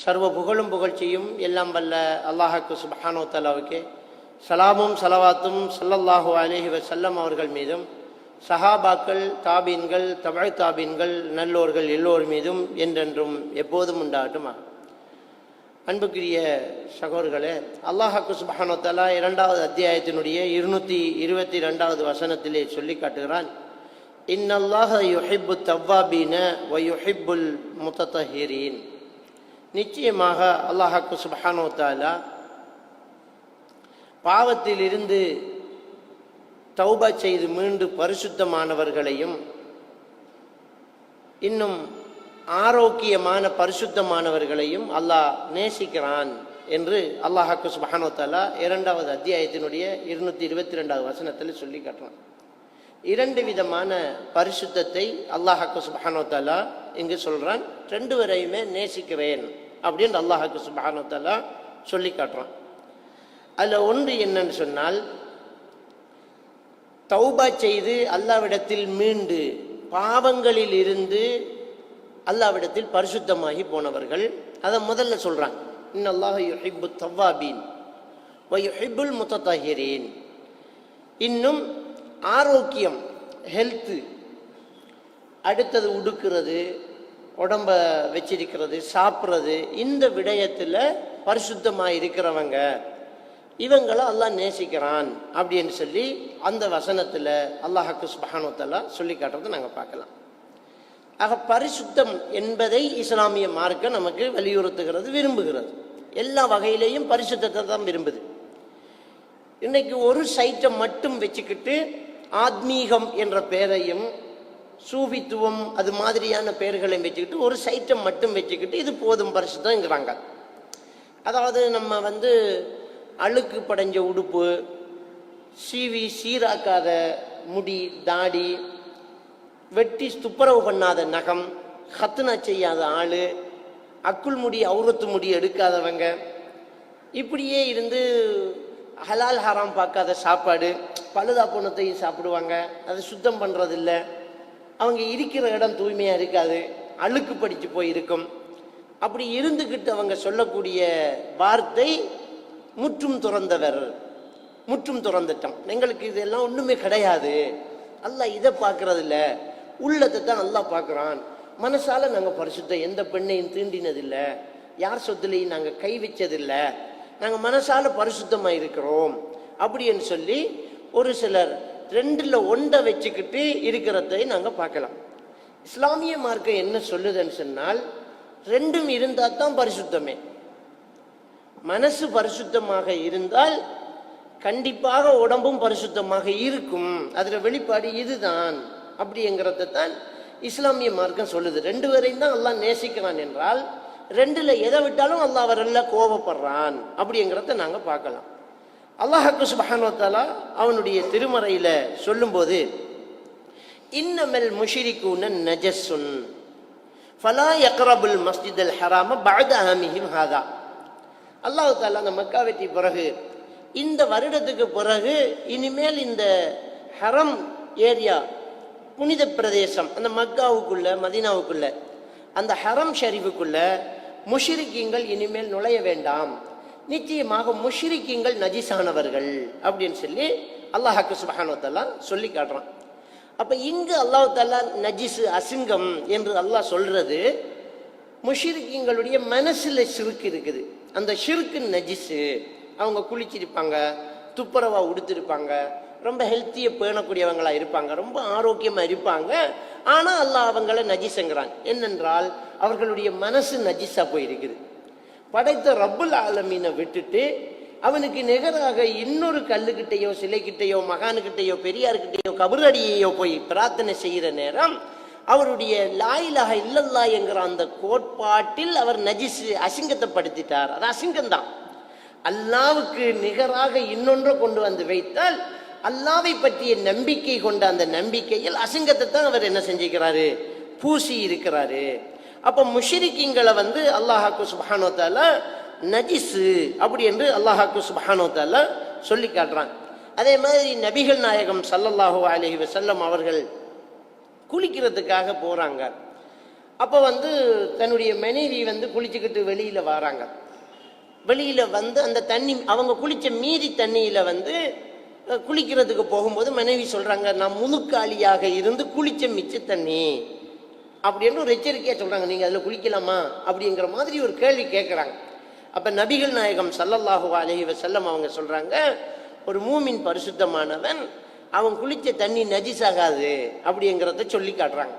சர்வ புகழும் புகழ்ச்சியும் எல்லாம் வல்ல அல்லாஹ்வுக்கு சுப்ஹானஹு வ தஆலாவுக்கு சலாமும் சலவாத்தும் ஸல்லல்லாஹு அலைஹி வஸல்லம் அவர்கள் மீதும் சஹாபாக்கள், தாபீன்கள், தபஅ தாபீன்கள், நல்லோர்கள் எல்லோர் மீதும் என்றென்றும் எப்போதும் உண்டாகட்டுமா. அன்புக்குரிய சகோதரர்களே, அல்லாஹ்வுக்கு சுப்ஹானஹு வ தஆலா 2வது அத்தியாயத்தினுடைய 222வது வசனத்திலே சொல்லி காட்டுகிறான், இன்னல்லாஹ யுஹிப்பு தவ்வாபீன வ யுஹிப்புல் முத்தத்தஹிரீன். நிச்சயமாக அல்லாஹ்வுக்கு சுப்ஹானஹு வ தஆலா பாவத்தில் இருந்து தௌபா செய்து மீண்டு பரிசுத்தமானவர்களையும் இன்னும் ஆரோக்கியமான பரிசுத்தமானவர்களையும் அல்லாஹ் நேசிக்கிறான் என்று அல்லாஹ்வுக்கு சுப்ஹானஹு வ தஆலா 2வது அத்தியாயத்தினுடைய 222வது வசனத்தில் சொல்லி காட்டுறான். 2 விதமான பரிசுத்தத்தை அல்லாஹ்வுக்கு சுப்ஹானஹு வ தஆலா இங்கு சொல்றான். 2 வரையுமே நேசிக்கிறேன் அப்படின்னு அல்லாஹ்வுக்கு சுப்ஹானஹு வ தஆலா சொல்லி காட்டுறான். அதில் ஒன்று என்னன்னு சொன்னால், தௌபா செய்து அல்லாஹ்விடத்தில் மீண்டு பாவங்களில் இருந்து அல்லாஹ்விடத்தில் பரிசுத்தமாகி போனவர்கள். அதை முதல்ல சொல்றாங்க, இன்னல்லாஹ யுஹிப்பு தவ்வாபீன் வ யுஹிப்புல் முத்தத்தஹிரீன். இன்னும் ஆரோக்கியம், ஹெல்த்து, அடுத்தது உடுக்கிறது, உடம்ப வச்சிருக்கிறது, சாப்பிட்றது, இந்த விடயத்தில் பரிசுத்தமாக இருக்கிறவங்க இவங்களை அல்லாஹ் நேசிக்கிறான் அப்படின்னு சொல்லி அந்த வசனத்தில் அல்லாஹ்வுக்கு சுப்ஹானஹு வ தஆலா சொல்லி காட்டுறதை நாங்கள் பார்க்கலாம். ஆக பரிசுத்தம் என்பதை இஸ்லாமிய மார்க்கம் நமக்கு வலியுறுத்துகிறது, விரும்புகிறது. எல்லா வகையிலையும் பரிசுத்தத்தை தான் விரும்புது. இன்னைக்கு ஒரு சைட்டை மட்டும் வச்சுக்கிட்டு ஆத்மீகம் என்ற பெயரையும் சூஃபித்துவம் அது மாதிரியான பெயர்களையும் வச்சுக்கிட்டு ஒரு சைட்டை மட்டும் வச்சுக்கிட்டு இது போதும் பரிசுத்தங்கிறாங்க. அதாவது நம்ம அழுக்கு படைஞ்ச உடுப்பு, சீராக்காத முடி, தாடி, வெட்டி துப்புரவு பண்ணாத நகம், ஹத்னா செய்யாத ஆள், அக்குள் முடி அவுரத்து முடி எடுக்காதவங்க, இப்படியே இருந்து ஹலால் ஹராம் பார்க்காத சாப்பாடு, பழுதா பொண்ணத்தையும் சாப்பிடுவாங்க, அதை சுத்தம் பண்ணுறதில்ல, அவங்க இருக்கிற இடம் தூய்மையாக இருக்காது, அழுக்கு படித்து போயிருக்கும். அப்படி இருந்துக்கிட்டு அவங்க சொல்லக்கூடிய வார்த்தை முற்றும் துறந்தவர், முற்றும் துறந்துட்டோம், எங்களுக்கு இதெல்லாம் ஒன்றுமே கிடையாது, அல்லாஹ் இதை பார்க்கறதில்ல, உள்ளத்தை தான் அல்லாஹ் பார்க்குறான், மனசால நாங்கள் பரிசுத்தம் எந்த பெண்ணையும் தீண்டினதில்லை, யார் சொத்துலையும் நாங்கள் கை வச்சதில்லை, நாங்கள் மனசால பரிசுத்தமாக இருக்கிறோம் அப்படின்னு சொல்லி ஒரு சிலர் 2ல் 1 வச்சுக்கிட்டு இருக்கிறதை நாங்கள் பார்க்கலாம். இஸ்லாமிய மார்க்கம் என்ன சொல்லுதுன்னு சொன்னால், 2ம் இருந்தால் தான் பரிசுத்தமே. மனசு பரிசுத்தமாக இருந்தால் கண்டிப்பாக உடம்பும் பரிசுத்தமாக இருக்கும். அதில் வெளிப்பாடு இதுதான் அப்படிங்கிறத தான் இஸ்லாமிய மார்க்கம் சொல்லுது. 2 வரையும் தான் அல்லாஹ் நேசிக்கிறான் என்றால் 2ல் எதை விட்டாலும் அல்லாஹ் அவரெல்லாம் கோபப்படுறான் அப்படிங்கிறத நாங்கள் பார்க்கலாம். அல்லாஹ்வுக்கு சுப்ஹானஹு வ தஆலா அவனுடைய திருமறையில சொல்லும்போது, இன்னமல் முஷ்ரிகூன நஜஸுன் ஃபலா யக்ரபுல் மஸ்ஜிதல் ஹராம பஅத ஆமிஹிம் ஹாதா. அல்லாஹ் தஆலா அந்த மக்கா வெற்றி பிறகு, இந்த வருடத்துக்கு பிறகு இனிமேல் இந்த ஹரம் ஏரியா, புனித பிரதேசம், அந்த மக்காவுக்குள்ள மதீனாவுக்குள்ள அந்த ஹரம் ஷரீஃபுக்குள்ள முஷ்ரிக்கீங்கள் இனிமேல் நுழைய வேண்டாம், நிச்சயமாக முஷ்ரிக்கீங்கள் நஜிஸானவர்கள் அப்படின்னு சொல்லி அல்லாஹ்வுக்கு சுப்ஹானஹு வ தஆலா சொல்லி காட்டுறான். அப்போ இங்கு அல்லாஹ் தஆலா நஜிஸு, அசிங்கம் என்று அல்லாஹ் சொல்றது, முஷ்ரிக்கீங்களுடைய மனசில் ஷிர்க் இருக்குது, அந்த ஷிர்க்கு நஜிஸு. அவங்க குளிச்சிருப்பாங்க, துப்புரவா உடுத்திருப்பாங்க, ரொம்ப ஹெல்த்தியை பேணக்கூடியவங்களா இருப்பாங்க, ரொம்ப ஆரோக்கியமாக இருப்பாங்க. ஆனால் அல்லாஹ் அவங்களை நஜிஸுங்கிறான். என்னென்றால் அவர்களுடைய மனசு நஜிஸாக போயிருக்குது. படைத்த ரப்புல் ஆலமீனை விட்டுட்டு அவனுக்கு நிகராக இன்னொரு கல்லுக்கிட்டையோ சிலைக்கிட்டையோ மகானுக்கிட்டையோ பெரியார்கிட்டையோ கபரடியையோ போய் பிரார்த்தனை செய்கிற நேரம் அவருடைய லா இலாஹ இல்லல்லாஹ் என்கிற அந்த கோட்பாட்டில் அவர் நஜிஸ், அசிங்கத்தை படுத்திட்டார். அது அசிங்கம்தான். அல்லாவுக்கு நிகராக இன்னொன்றை கொண்டு வந்து வைத்தால் அல்லாவை பற்றிய நம்பிக்கை கொண்ட அந்த நம்பிக்கையில் அசிங்கத்தை தான் அவர் என்ன செஞ்சுக்கிறாரு, பூசி இருக்கிறாரு. அப்போ முஷ்ரிக்கீங்களை அல்லாஹ்வுக்கு சுப்ஹானஹு வ தஆலா நஜிஸு அப்படி என்று அல்லாஹ்வுக்கு சுப்ஹானஹு வ தஆலா சொல்லி காட்டுறான். அதே மாதிரி நபிகள் நாயகம் ஸல்லல்லாஹு அலைஹி வஸல்லம் அவர்கள் குளிக்கிறதுக்காக போகிறாங்க. அப்போ தன்னுடைய மனைவி குளிச்சுக்கிட்டு வெளியில் வராங்க. வெளியில் அந்த தண்ணி அவங்க குளித்த மீதி தண்ணியில் குளிக்கிறதுக்கு போகும்போது மனைவி சொல்கிறாங்க, நான் முழுக்காளியாக இருந்து குளித்த மிச்ச தண்ணி அப்படின்னு ஒரு எச்சரிக்கையாக சொல்கிறாங்க, நீங்கள் அதில் குளிக்கலாமா அப்படிங்கிற மாதிரி ஒரு கேள்வி கேட்குறாங்க. அப்போ நபிகள் நாயகம் ஸல்லல்லாஹு அலைஹி வஸல்லம் அவங்க சொல்கிறாங்க, ஒரு மூமின் பரிசுத்தமானவன் அவன் குளித்த தண்ணி நஜிஸாகாது அப்படிங்கிறத சொல்லி காட்டுறாங்க.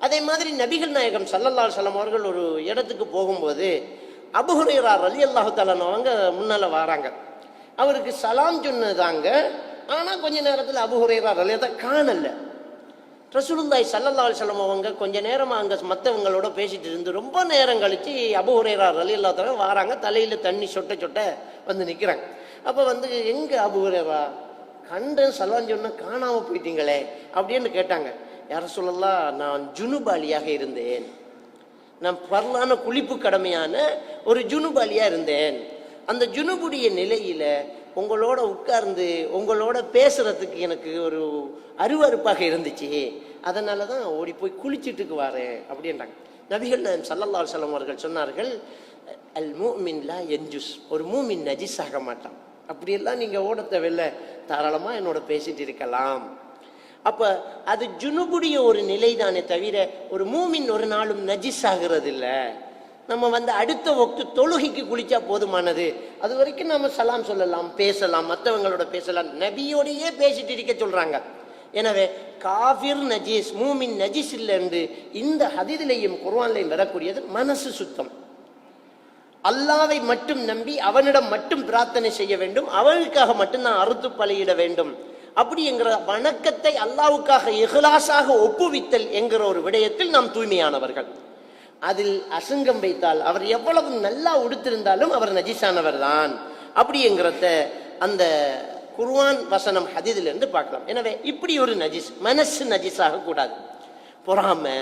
அதே மாதிரி நபிகள் நாயகம் ஸல்லல்லாஹு அலைஹி வஸல்லம் அவர்கள் ஒரு இடத்துக்கு போகும்போது அபூ ஹுரைரா ரலியல்லாஹு தஆலா அவங்க முன்னால் வராங்க. அவருக்கு சலாம் சொன்னதாங்க. ஆனால் கொஞ்ச நேரத்தில் அபூ ஹுரைரா ரலியல்லாஹு காணல. ரசூலுல்லாஹி ஸல்லல்லாஹு அலைஹி வஸல்லம் அவங்க கொஞ்ச நேரமாக அங்கே மற்றவங்களோட பேசிட்டு இருந்து ரொம்ப நேரம் கழித்து அபூ ஹுரைரா ரலியல்லாஹு தஆலா வராங்க. தலையில் தண்ணி சொட்ட சொட்ட நிற்கிறாங்க. அப்போ எங்கே அபூ ஹுரைரா கண்டன் சலாம் சொன்ன காணாமல் போயிட்டீங்களே அப்படின்னு கேட்டாங்க. யார சொல்லலாம், நான் ஜுனுபாலியாக இருந்தேன், நான் பரலான குளிப்பு கடமையான ஒரு ஜுனுபாலியாக இருந்தேன். அந்த ஜுனுபுடைய நிலையில் உங்களோட உட்கார்ந்து உங்களோட பேசுறதுக்கு எனக்கு ஒரு அருவருப்பாக இருந்துச்சு, அதனால தான் ஓடி போய் குளிச்சுட்டுக்கு வரேன் அப்படின்றாங்க. நபிகள் நாயகம் ஸல்லல்லாஹு அலைஹி வஸல்லம் அவர்கள் சொன்னார்கள், அல் மூமின் லா யன்ஜுஸ், ஒரு மூமின் நஜிஸ் ஆக மாட்டான். அப்படியெல்லாம் நீங்கள் ஓட தேவையில்லை, தாராளமாக என்னோட பேசிட்டு இருக்கலாம். அப்போ அது ஜுனுபுடைய ஒரு நிலை தானே தவிர ஒரு மூமின் ஒரு நாளும் நஜிஸ் ஆகிறது இல்லை. நம்ம அடுத்த வக்து தொழுகைக்கு குளிச்சா போதுமானது, அது வரைக்கும் நம்ம சலாம் சொல்லலாம், பேசலாம், மற்றவங்களோட பேசலாம், நபியோடையே பேசிட்டு இருக்க சொல்றாங்க. எனவே காஃபிர் நஜீஸ், மூமின் நஜீஸ் இல்லை என்று இந்த ஹதீஸிலேயும் குர்ஆன்லையும் வரக்கூடியது மனசு சுத்தம். அல்லாவை மட்டும் நம்பி அவனிடம் மட்டும் பிரார்த்தனை செய்ய வேண்டும், அவனுக்காக மட்டும் நான் அறுத்து பலியிட வேண்டும் அப்படிங்கிற வணக்கத்தை அல்லாவுக்காக இஹ்லாஸாக ஒப்புவித்தல் என்கிற ஒரு விடயத்தில் நாம் தூய்மையானவர்கள். அதில் அசங்கம் வைத்தால் அவர் எவ்வளவு நல்லா உடுத்திருந்தாலும் அவர் நஜீஸானவர் தான் அப்படிங்கிறத அந்த குர்ஆன் வசனம் ஹதீஸிலிருந்து பார்க்கலாம். எனவே இப்படி ஒரு நஜீஸ், மனசு நஜீஸாக கூடாது. பொறாமை,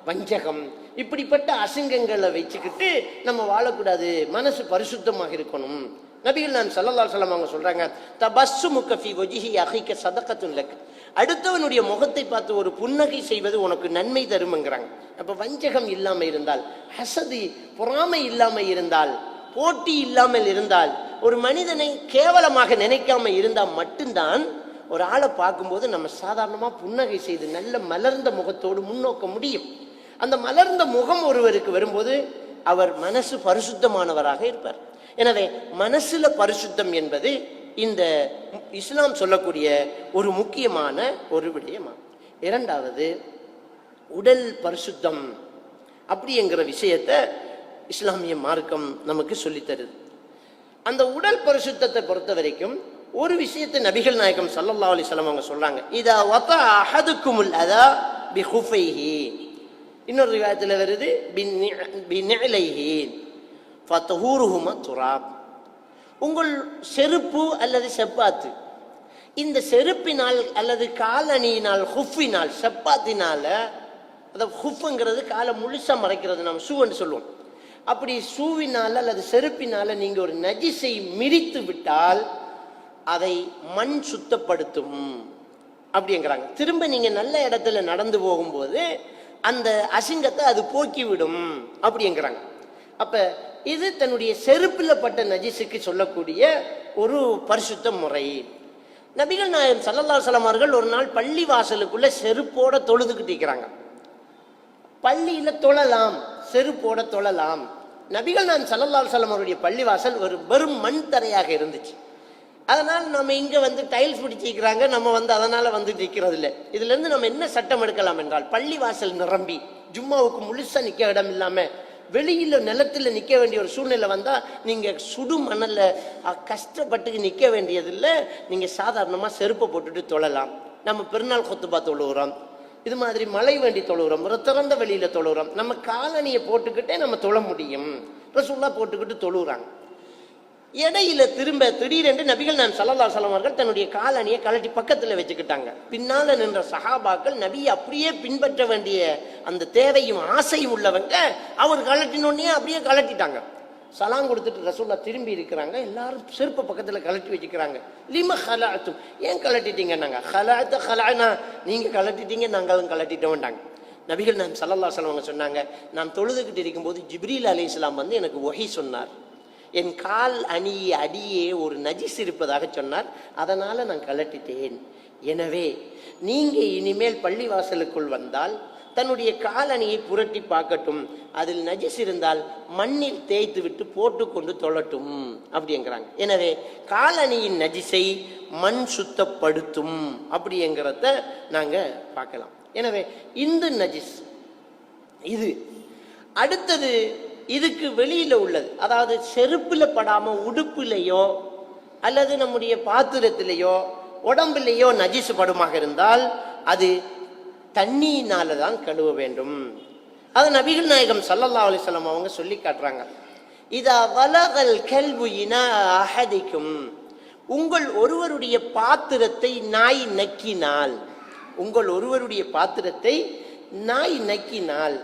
வஞ்சகம், இப்படிப்பட்ட அசிங்கங்களை வச்சுக்கிட்டு நம்ம வாழக்கூடாது. மனசு பரிசுத்தமாக இருக்கணும். நபிகள் நாயகம் ஸல்லல்லாஹு அலைஹி வஸல்லம் அவங்க சொல்றாங்க, தபஸ்ஸுமுக ஃபீ வஜ்ஹி அஹீக ஸதகத்துன் லக், அடுத்தவனுடைய முகத்தை பார்த்து ஒரு புன்னகை செய்வது உனக்கு நன்மை தரும்ங்கிறாங்க. அப்ப வஞ்சகம் இல்லாம இருந்தால், ஹசதி பொறாமை இல்லாம இருந்தால், போட்டி இல்லாமல் இருந்தால், ஒரு மனிதனை கேவலமாக நினைக்காம இருந்தால் மட்டும்தான் ஒரு ஆளை பார்க்கும்போது நம்ம சாதாரணமா புன்னகை செய்து நல்ல மலர்ந்த முகத்தோடு முன்னோக்க முடியும். அந்த மலர்ந்த முகம் ஒருவருக்கு வரும்போது அவர் மனசு பரிசுத்தமானவராக இருப்பார். எனவே மனசுல பரிசுத்தம் என்பது இந்த இஸ்லாம் சொல்லக்கூடிய ஒரு முக்கியமான ஒரு விடயமா. இரண்டாவது, உடல் பரிசுத்தம் அப்படிங்கிற விஷயத்தை இஸ்லாமிய மார்க்கம் நமக்கு சொல்லித்தருது. அந்த உடல் பரிசுத்தத்தை பொறுத்த வரைக்கும் ஒரு விஷயத்தை நபிகள் நாயகம் ஸல்லல்லாஹு அலைஹி வஸல்லம் அவங்க சொல்றாங்க, இதா வதா அஹதுக்குமுல் அதா பிஹுஃபைஹி, இன்னொரு ரிவாயத்தில் வருது பிநிலைஹி ஃபதஹூருஹுமா துராப், உங்கள் செருப்பு அல்லது செப்பாத்து, இந்த செருப்பினால் அல்லது காலணியினால், ஹுஃபினால், செப்பாத்தினால, அதாவது ஹுஃபுங்கிறது காலை முழுசா மறைக்கிறது, நம்ம ஷூன்னு சொல்லுவோம். அப்படி ஷூவினால் அல்லது செருப்பினால நீங்க ஒரு நஜிஸை மிரித்து விட்டால் அதை மண் சுத்தப்படுத்தும் அப்படிங்கிறாங்க. திரும்ப நீங்க நல்ல இடத்துல நடந்து போகும்போது அந்த அசிங்கத்தை அது போக்கிவிடும் அப்படிங்கிறாங்க. அப்ப இது தன்னுடைய செருப்பில் பட்ட நஜிஸுக்கு சொல்லக்கூடிய ஒரு பரிசுத்த முறை. நபிகள் நாயகம் ஸல்லல்லாஹு அலைஹி வஸல்லம் அவர்கள் ஒரு நாள் பள்ளி வாசலுக்குள்ள செருப்போட தொழுதுகிட்டு இருக்கிறாங்க. பள்ளியில தொழலாம், செருப்போட தொழலாம். நபிகள் நாயகம் ஸல்லல்லாஹு அலைஹி வஸல்லம் அவருடைய பள்ளி வாசல் ஒரு வெறும் மண் தரையாக இருந்துச்சு. அதனால் நம்ம இங்க டைல்ஸ் பிடிச்சிக்கிறாங்க, நம்ம அதனால நிற்கிறது இல்லை. இதுல இருந்து நம்ம என்ன சட்டம் எடுக்கலாம் என்றால், பள்ளி வாசல் நிரம்பி ஜும்மாவுக்கு முழுசா நிக்க இடம் இல்லாம வெளியில நிலத்துல நிக்க வேண்டிய ஒரு சூழ்நிலை வந்தா நீங்க சுடு மணல்ல கஷ்டப்பட்டு நிக்க வேண்டியதில்லை. நீங்க சாதாரணமா செருப்பை போட்டுட்டு தொழலாம். நம்ம பெருநாள் கொத்துபா தொழுகிறோம், இது மாதிரி மழை வேண்டி தொழுகிறோம், ஒரு திறந்த வெளியில தொழுகிறோம், நம்ம காலணியை போட்டுக்கிட்டே நம்ம தொழ முடியும். ரசூலுல்லாஹ் போட்டுக்கிட்டு தொழுகிறாங்க. இடையில திரும்ப திடீரென்று நபிகள் நாயகம் ஸல்லல்லாஹு அலைஹி வஸல்லம் அவர்கள் தன்னுடைய காலணியை கலட்டி பக்கத்துல வச்சுக்கிட்டாங்க. பின்னால நின்ற சஹாபாக்கள் நபியை அப்படியே பின்பற்ற வேண்டிய அந்த தேவையும் ஆசையும் உள்ளவங்க அவர் கலட்டினோடனே அப்படியே கலட்டிட்டாங்க. சலாம் கொடுத்துட்டு ரசூலுல்லாஹ் திரும்பி இருக்கிறாங்க. எல்லாரும் செருப்பை பக்கத்துல கலட்டி வச்சுக்கிறாங்க. லிம ஹலஅத்தும், ஏன் கலட்டிட்டீங்க? நாங்க ஹலஅத ஹலஅனா, நீங்க கலட்டிட்டீங்க நாங்களும் கலட்டிட்டோம்ட்டாங்க. நபிகள் நாயகம் ஸல்லல்லாஹு அலைஹி வஸல்லம் சொன்னாங்க, நான் தொழுதுகிட்டு இருக்கும்போது ஜிப்ரீல் அலைஹிஸ்ஸலாம் வந்து எனக்கு வஹி சொன்னார். என் கால் அடியே ஒரு நஜிஸ் இருப்பதாக சொன்னார். அதனால நான் கலட்டிட்டேன். எனவே நீங்க இனிமேல் பள்ளிவாசலுக்குள் வந்தால் தன்னுடைய காலணியை புரட்டி பார்க்கட்டும், அதில் நஜிஸ் இருந்தால் மண்ணில் தேய்த்து விட்டு போட்டுக்கொண்டு தொழட்டும் அப்படிங்கிறாங்க. எனவே காலணியின் நஜிஸை மண் சுத்தப்படுத்தும் அப்படிங்கிறத நாங்க பார்க்கலாம். எனவே இந்த நஜிஸ் இது அடுத்தது இதுக்கு வெளியில உள்ளது, அதாவது செருப்புல படாம உடுப்புலையோ அல்லது நம்முடைய பாத்திரத்திலேயோ உடம்புலையோ நஜிஸ் படுமாக இருந்தால் அது தண்ணியினால தான் கழுவ வேண்டும். அது நபிகள் நாயகம் ஸல்லல்லாஹு அலைஹி வஸல்லம் அவங்க சொல்லி காட்டுறாங்க. இதா வலகல் கல்பு இனா அஹதிக்கும், உங்கள் ஒருவருடைய பாத்திரத்தை நாய் நக்கினால், உங்கள் ஒருவருடைய பாத்திரத்தை நாய் நக்கினால்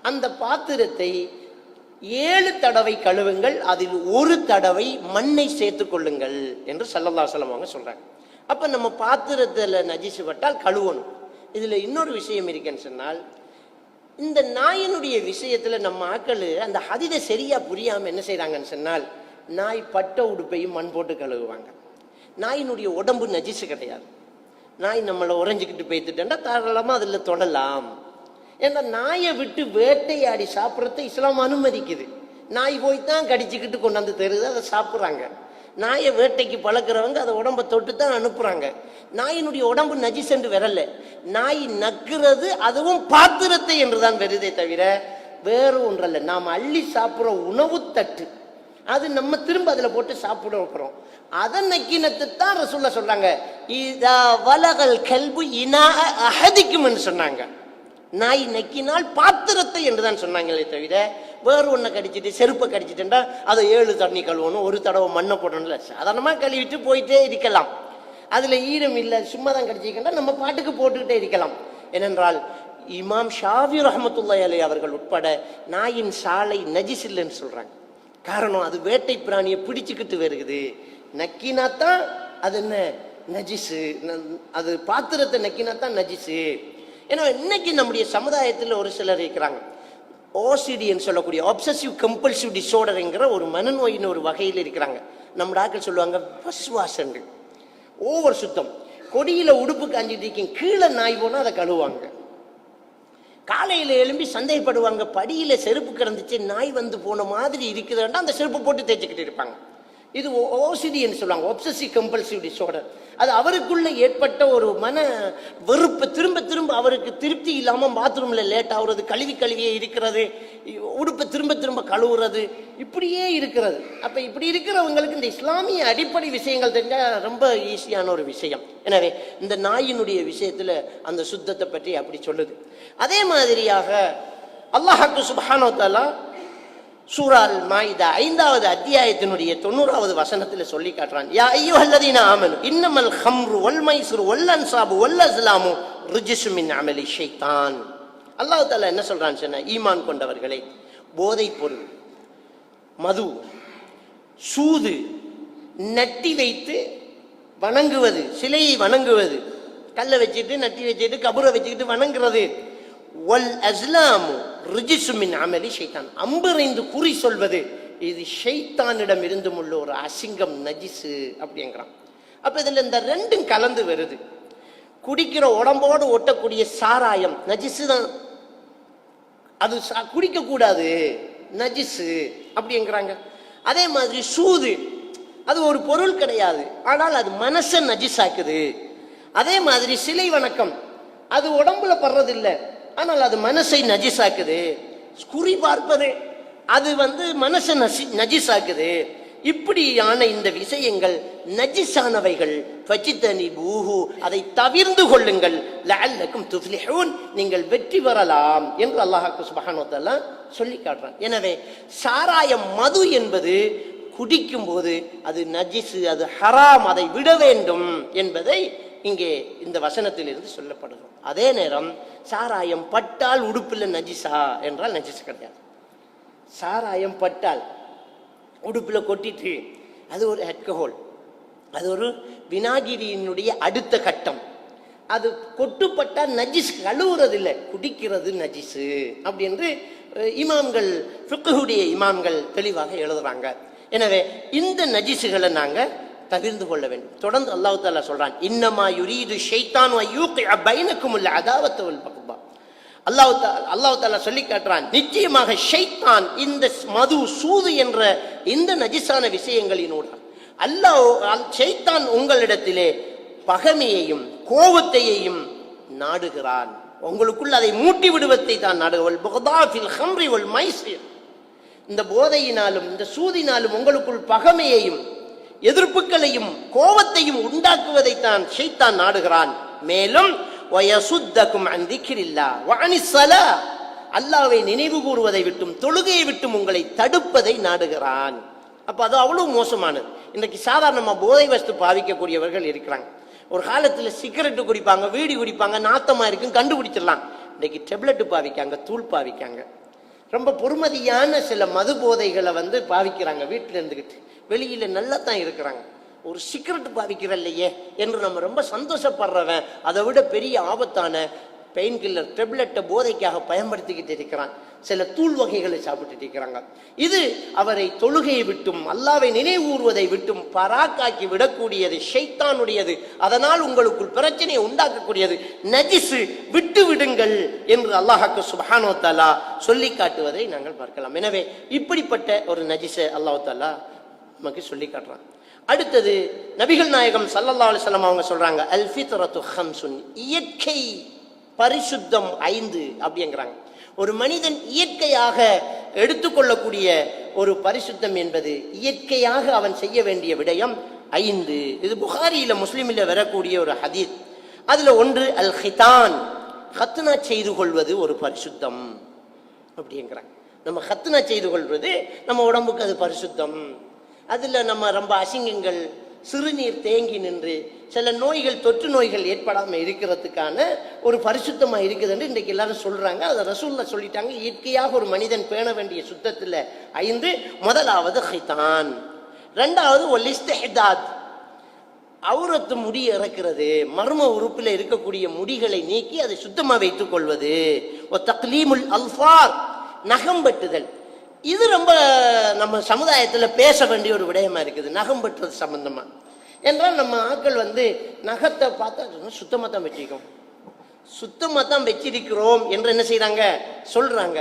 அந்த பாத்திரத்தை 7 தடவை கழுவுங்கள், அதில் ஒரு தடவை மண்ணை சேர்த்துக் கொள்ளுங்கள் என்று ஸல்லல்லாஹு அலைஹி வஸல்லம் அவங்க சொல்றாங்க. அப்ப நம்ம பாத்திரத்துல நஜிஸ் பட்டால் கழுவணும். இதுல இன்னொரு விஷயம் இருக்குன்னு சொன்னால், இந்த நாயினுடைய விஷயத்துல நம்ம ஆக்கள் அந்த ஹதீஸை சரியா புரியாம என்ன செய்யறாங்கன்னு சொன்னால், நாய் பட்ட உடுப்பையும் மண் போட்டு கழுவுவாங்க. நாயினுடைய உடம்பு நஜிஸ் கிடையாது. நாய் நம்மளை உறைஞ்சிக்கிட்டு போய்த்துட்டா தாராளமா அதுல தொடலாம். ஏன்னா நாயை விட்டு வேட்டையாடி சாப்பிட்றத இஸ்லாம் அனுமதிக்குது. நாய் போய் தான் கடிச்சுக்கிட்டு கொண்டாந்து தருது, அதை சாப்பிட்றாங்க. நாயை வேட்டைக்கு பழக்கிறவங்க அதை உடம்பை தொட்டு தான் அனுப்புறாங்க. நாயினுடைய உடம்பு நஜிஸ் என்று வரல, நாய் நக்குறது அதுவும் பாத்திரத்தை என்றுதான் வருதே தவிர வேறு ஒன்றல்ல. நாம் அள்ளி சாப்பிட்ற உணவு தட்டு அது நம்ம திரும்ப அதுல போட்டு சாப்பிட வைக்கிறோம். அதன் நக்கினத்தை தான் ரசூலுல்லாஹ் சொல்றாங்க, இதா வலகல் கல்பு இனா அஹதிக்கும் என்று சொன்னாங்க. நாய் நக்கினால் பாத்திரத்தை என்றுதான் சொன்னாங்களே தவிர வேறு ஒன்றை கடிச்சிட்டு செருப்பை கடிச்சிட்டுண்டா அதை 7 தண்ணி கழுவணும், ஒரு தடவை மண்ணை போடணும்ல. சாதாரணமா கழுவிட்டு போயிட்டே இருக்கலாம். அதுல ஈரம் இல்லை, சும்மா தான் கடிச்சிக்கிட்டா நம்ம பாட்டுக்கு போட்டுக்கிட்டே இருக்கலாம். ஏனென்றால் இமாம் ஷாஃபி ரஹ்மத்துல்லாஹி அலைஹி அவர்கள் உட்பட நாயின் சாலை நஜிஸ் இல்லைன்னு சொல்றாங்க. காரணம், அது வேட்டை பிராணியை பிடிச்சுக்கிட்டு வருகுது. நக்கினாத்தான் அது என்ன நஜிஸு, அது பாத்திரத்தை நக்கினாத்தான் நஜிஸு. ஏன்னா இன்னைக்கு நம்முடைய சமுதாயத்தில் ஒரு சிலர் இருக்கிறாங்க, ஓசிடின்னு சொல்லக்கூடிய ஆப்சசிவ் கம்பல்சிவ் டிஸார்டர்ங்கிற ஒரு மனநோயின் ஒரு வகையில் இருக்கிறாங்க. நம்ம டாக்டர் சொல்லுவாங்க வசுவாசங்கள், ஓவர் சுத்தம். கொடியில உடுப்பு காஞ்சிட்டு இருக்கீங்க, கீழே நாய் போனால் அதை கழுவாங்க. காலையில் எழும்பி சந்தேகப்படுவாங்க, படியில செருப்பு கிடந்துச்சு நாய் வந்து போன மாதிரி இருக்குதுன்னா அந்த செருப்பு போட்டு தேய்ச்சிக்கிட்டு இருப்பாங்க. இது ஓசிடி என்று சொல்லுவாங்க, ஒப்சசிவ் கம்பல்சிவ் டிஸார்டர். அது அவருக்குள்ள ஏற்பட்ட ஒரு மன வெறுப்பு. திரும்ப திரும்ப அவருக்கு திருப்தி இல்லாமல் பாத்ரூம்ல லேட் ஆகுறது, கழுவியே இருக்கிறது, உடுப்பை திரும்ப திரும்ப கழுவுறது, இப்படியே இருக்கிறது. அப்ப இப்படி இருக்கிறவங்களுக்கு இந்த இஸ்லாமிய அடிப்படை விஷயங்கள் தெரிஞ்சா ரொம்ப ஈஸியான ஒரு விஷயம். எனவே இந்த நாயினுடைய விஷயத்துல அந்த சுத்தத்தை பற்றி அப்படி சொல்லுது. அதே மாதிரியாக அல்லாஹ் சுப்ஹானஹு வ தஆலா சூரா அல் மாயிதா 5வது அத்தியாயத்தினுடைய 90வது வசனத்துல சொல்லி காட்டுறான், யா அய்யுஹல்லதீன ஆமனு இன்னமல் ஹம்ரு வல் மைஸ்ரு வல் அன்சாபு வல் அஸ்லாமு ரிஜ்ஸும் மின் அமலி ஷைத்தான். அல்லாஹ் தஆலா என்ன சொல்றான்னு சொன்னா, ஈமான் கொண்டவர்களே, போதைப் பொருள், மது, சூது, நட்டி வைத்து வணங்குவது, சிலையை வணங்குவது, கல்லை வச்சுட்டு நட்டி வச்சுட்டு கபரை வச்சுக்கிட்டு வணங்குறது, வல் அஸ்லாமு ரிஜ்ஸும் மின் அமலி ஷைத்தான், அம்புரைந்து குறி சொல்வது, இது ஷைத்தானிடம் இருந்தும் உள்ள ஒரு அசிங்கம், நஜிஸு அப்படிங்கிறான். அப்ப இதுல இந்த ரெண்டும் கலந்து வருது. குடிக்கிற உடம்போடு ஒட்டக்கூடிய சாராயம் நஜிஸு தான், அது குடிக்க கூடாது, நஜிஸு அப்படிங்கிறாங்க. அதே மாதிரி சூது, அது ஒரு பொருள் கிடையாது, ஆனால் அது மனசை நஜிஸாக்குது. அதே மாதிரி சிலை வணக்கம், அது உடம்புல படுறதில்லை, ஆனால் அது மனசை நஜிஸாக்குது. குறி பார்ப்பது, அது மனசை நஜிஸாக்குது. இப்படியான இந்த விஷயங்கள் நஜிஸானவைகள், அதை தவிர்ந்து கொள்ளுங்கள், லஅல்லக்கும் துஃப்லிஹூன், நீங்கள் வெற்றி பெறலாம் என்று அல்லாஹ் சுப்ஹானஹு வ தஆலா சொல்லி காட்டுறான். எனவே சாராயம், மது என்பது குடிக்கும் போது அது நஜிஸு, அது ஹராம், அதை விட வேண்டும் என்பதை இங்கே இந்த வசனத்தில் இருந்து சொல்லப்படுது. அதே நேரம் சாராயம் பட்டால் உடுப்புல நஜிஸா என்றால் நஜிஸ் கிடையாது. சாராயம் பட்டால் உடுப்புல கொட்டிட்டு அது ஒரு ஆல்கஹால், அது ஒரு வினாகிரியினுடைய அடுத்த கட்டம். அது கொட்டுப்பட்டா நஜிஸ், கழுவுறது இல்லை, குடிக்கிறது நஜிஸு அப்படி என்று இமாம்கள், ஃபிக்ஹுடைய இமாம்கள் தெளிவாக எழுதுறாங்க. எனவே இந்த நஜிஸுகளை நாங்கள் தவிர்த்து கொள்ள வேண்டும். தொடர்ந்து அல்லாஹ் தஆலா சொல்றான், இன்னமா யுரீது ஷைத்தான் வ யூகிஅ பைனகுமுல் அதாவத வல் பக்பா. அல்லாஹ் தஆலா சொல்லி காட்டுறான், நிச்சயமாக ஷைத்தான் இந்த மது, சூது என்ற இந்த நஜிஸான விஷயங்களினூட ஷைத்தான் உங்களிடத்திலே பகைமையையும் கோபத்தையும் நாடுகிறான். உங்களுக்குள் அதை மூட்டி விடுவதை தான் நாடுகள். இந்த போதையினாலும் இந்த சூதினாலும் உங்களுக்குள் பகைமையையும் எதிர்ப்புகளையும் கோபத்தையும் உண்டாக்குவதைத்தான் ஷைத்தான் நாடுகிறான். மேலும் அல்லாஹ்வை நினைவு கூறுவதை விட்டும் தொழுகையை விட்டும் உங்களை தடுப்பதை நாடுகிறான். அப்ப அது அவ்வளவு மோசமானது. இன்னைக்கு சாதாரணமா போதை வஸ்து பாவிக்கக்கூடியவர்கள் இருக்கிறாங்க. ஒரு காலத்துல சிகரெட்டு குடிப்பாங்க, வீடி குடிப்பாங்க, நாத்தமா இருக்கும், கண்டுபிடிச்சிடலாம். இன்னைக்கு டெப்லெட் பாவிக்காங்க, தூள் பாவிக்காங்க. ரொம்ப பொறுமதியான சில மது போதைகளை பாவிக்கிறாங்க. வீட்டில் இருந்துக்கிட்டு வெளியில நல்லா தான் இருக்கிறாங்க. ஒரு சிகரெட் பாவிக்கிற இல்லையே என்று நம்ம ரொம்ப சந்தோஷப்படுறவன் அதை விட பெரிய ஆபத்தான பெயின் கில்லர் டெப்லெட்டை போதைக்காக பயன்படுத்திக்கிட்டு இருக்கிறான். சில தூள் வகைகளை சாப்பிட்டு இருக்கிறாங்க. இது அவரை தொழுகையை விட்டும் அல்லாஹ்வை நினைவூறுவதை விட்டும் பராக்காக்கி விடக்கூடியது, ஷைத்தானுடையது. அதனால் உங்களுக்குள் பிரச்சனையை உண்டாக்கக்கூடியது, நஜிஸு, விட்டு விடுங்கள் என்று அல்லாஹ் சுப்ஹானஹு வ தஆலா சொல்லி காட்டுவதை நாங்கள் பார்க்கலாம். எனவே இப்படிப்பட்ட ஒரு நஜிஸை அல்லாஹ் தஆலா நமக்கு சொல்லி காட்டுறான். அடுத்தது நபிகள் நாயகம் ஸல்லல்லாஹு அலைஹி வஸல்லம் அவங்க சொல்றாங்க, அல் ஃபித்ரத்து ஹம்சுன், இயற்கை பரிசுத்தம் 5 அப்படிங்கிறாங்க. ஒரு மனிதன் இயற்கையாக எடுத்துக்கொள்ளக்கூடிய ஒரு பரிசுத்தம் என்பது இயற்கையாக அவன் செய்ய வேண்டிய விடயம் 5. இது புகாரியில முஸ்லிமில வரக்கூடிய ஒரு ஹதீஸ். அதுல ஒன்று அல் ஹிதான், ஹத்னா செய்து கொள்வது ஒரு பரிசுத்தம் அப்படிங்கிறாங்க. நம்ம ஹத்னா செய்து கொள்வது நம்ம உடம்புக்கு அது பரிசுத்தம். அதுல நம்ம ரொம்ப அசிங்கங்கள், சிறுநீர் தேங்கி நின்று சில நோய்கள், தொற்று நோய்கள் ஏற்படாமல் இருக்கிறதுக்கான ஒரு பரிசுத்தமாக இருக்குது என்று இன்றைக்கு எல்லாரும் சொல்றாங்க. அதை ரசூலுல்லாஹ் சொல்லிட்டாங்க. இயற்கையாக ஒரு மனிதன் பேண வேண்டிய சுத்தத்தில் 5. முதலாவது ஹிதான், 2வது ஒல் இஸ்திஹ்தாத், அவுரத்து முடி இறக்கிறது, மர்ம உறுப்பில் இருக்கக்கூடிய முடிகளை நீக்கி அதை சுத்தமாக வைத்துக் கொள்வது. ஒ தக்லீமுல் அல்ஃபார், நகம் வெட்டுதல். இது ரொம்ப நம்ம சமுதாயத்தில் பேச வேண்டிய ஒரு விடயமா இருக்குது, நகம் வெட்டுறது சம்பந்தமா. என்றால் நம்ம ஆட்கள் நகத்தை பார்த்தா சுத்தமாக தான் வச்சிருக்கோம், சுத்தமாக தான் வச்சிருக்கிறோம் என்று என்ன செய்யறாங்க சொல்றாங்க.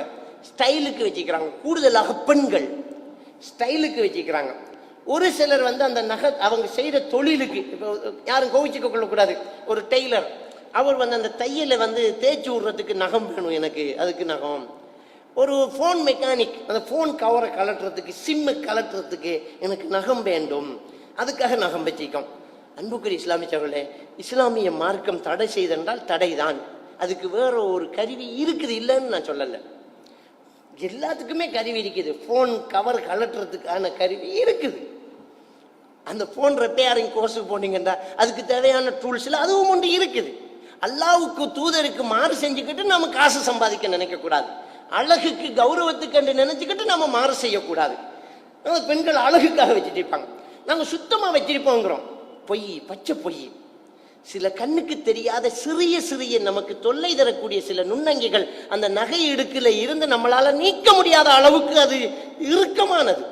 ஸ்டைலுக்கு வச்சுக்கிறாங்க. கூடுதலாக பெண்கள் ஸ்டைலுக்கு வச்சுக்கிறாங்க. ஒரு சிலர் அந்த நகை அவங்க செய்யற தொழிலுக்கு, இப்போ யாரும் கோவிச்சுக்க கொள்ளக்கூடாது. ஒரு டெய்லர், அவர் அந்த தையலை தேய்ச்சி விடுறதுக்கு நகம் வேணும் எனக்கு, அதுக்கு நகம். ஒரு ஃபோன் மெக்கானிக், அந்த ஃபோன் கவரை கலட்டுறதுக்கு, சிம்மு கலட்டுறதுக்கு எனக்கு நகம் வேண்டும், அதுக்காக நகம் வச்சிக்கும். அன்புக்குரிய இஸ்லாமிய சகோதரர்களே, இஸ்லாமிய மார்க்கம் தடை செய்தென்றால் தடைதான். அதுக்கு வேற ஒரு கருவி இருக்குது, இல்லைன்னு நான் சொல்லலை. எல்லாத்துக்குமே கருவி இருக்குது. ஃபோன் கவர் கலட்டுறதுக்கான கருவி இருக்குது. அந்த ஃபோன் ரிப்பேரிங் கோர்ஸுக்கு போனீங்கன்னா அதுக்கு தேவையான டூல்ஸ்ல அதுவும் ஒன்று இருக்குது. அல்லாஹ்வுக்கு தூதருக்கு மாறு செஞ்சுக்கிட்டு நம்ம காசு சம்பாதிக்க நினைக்கக்கூடாது. அழகுக்கு கௌரவத்துக்கு என்று நினைச்சுக்கிட்டு நம்ம மாறு செய்யக்கூடாது. பெண்கள் அழகுக்காக வச்சுட்டு இருப்பாங்க, நாங்கள் சுத்தமாக வச்சிருப்போங்கிறோம். பொய், பச்சை பொய். சில கண்ணுக்கு தெரியாத சிறிய சிறிய நமக்கு தொல்லை தரக்கூடிய சில நுண்ணங்கிகள் அந்த நகை இடுக்கில் இருந்து நம்மளால நீக்க முடியாத அளவுக்கு அது இறுக்கமானது,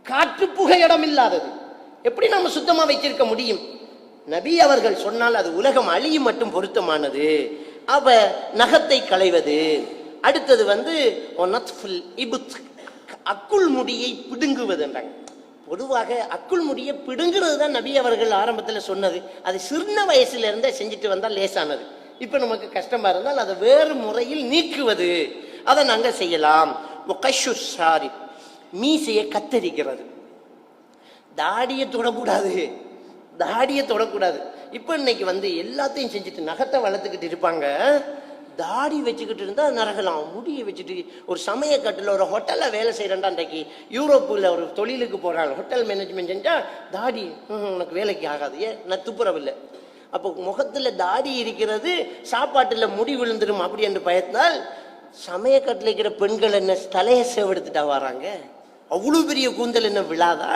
காற்று புகை இடம் இல்லாதது. எப்படி நம்ம சுத்தமா வச்சிருக்க முடியும்? நபி அவர்கள் சொன்னால் அது உலகம் அழியும் மட்டும் பொருத்தமானது. அவ நகத்தை களைவது. அடுத்தது அக்குள் முடியை பிடுங்குவது என்றாங்க. பொதுவாக அக்குள் முடியை பிடுங்குறது தான் நபி அவர்கள் ஆரம்பத்தில் சொன்னது. அது சின்ன வயசுல இருந்தே செஞ்சுட்டு வந்தால் லேசானது. இப்ப நமக்கு கஷ்டமா இருந்தால் அதை வேறு முறையில் நீக்குவது, அதை நாங்கள் செய்யலாம். மீசையை கத்தரிக்கிறது. தாடியை தொடக்கூடாது, தாடியை தொடக்கூடாது. இப்போ இன்னைக்கு எல்லாத்தையும் செஞ்சுட்டு நகத்தை வளர்த்துக்கிட்டு இருப்பாங்க. தாடி வச்சுக்கிட்டு இருந்தா நரகலாம். முடியை வச்சுட்டு ஒரு சமயக்கட்டில் ஒரு ஹோட்டலில் வேலை செய்கிறேன்டா, இன்றைக்கு யூரோப்பில் ஒரு தொழிலுக்கு போகிறாங்க, ஹோட்டல் மேனேஜ்மெண்ட் செஞ்சால் தாடி உனக்கு வேலைக்கு ஆகாது, ஏன் நான் துப்புரவில்லை. அப்போ முகத்தில் தாடி இருக்கிறது, சாப்பாட்டில் முடி விழுந்துடும் அப்படி என்று பயத்தால் சமயக்கட்டில் இருக்கிற பெண்கள் என்ன தலையை சேவெடுத்துட்டா வராங்க. அவ்வளோ பெரிய கூந்தல் என்ன விழாதா?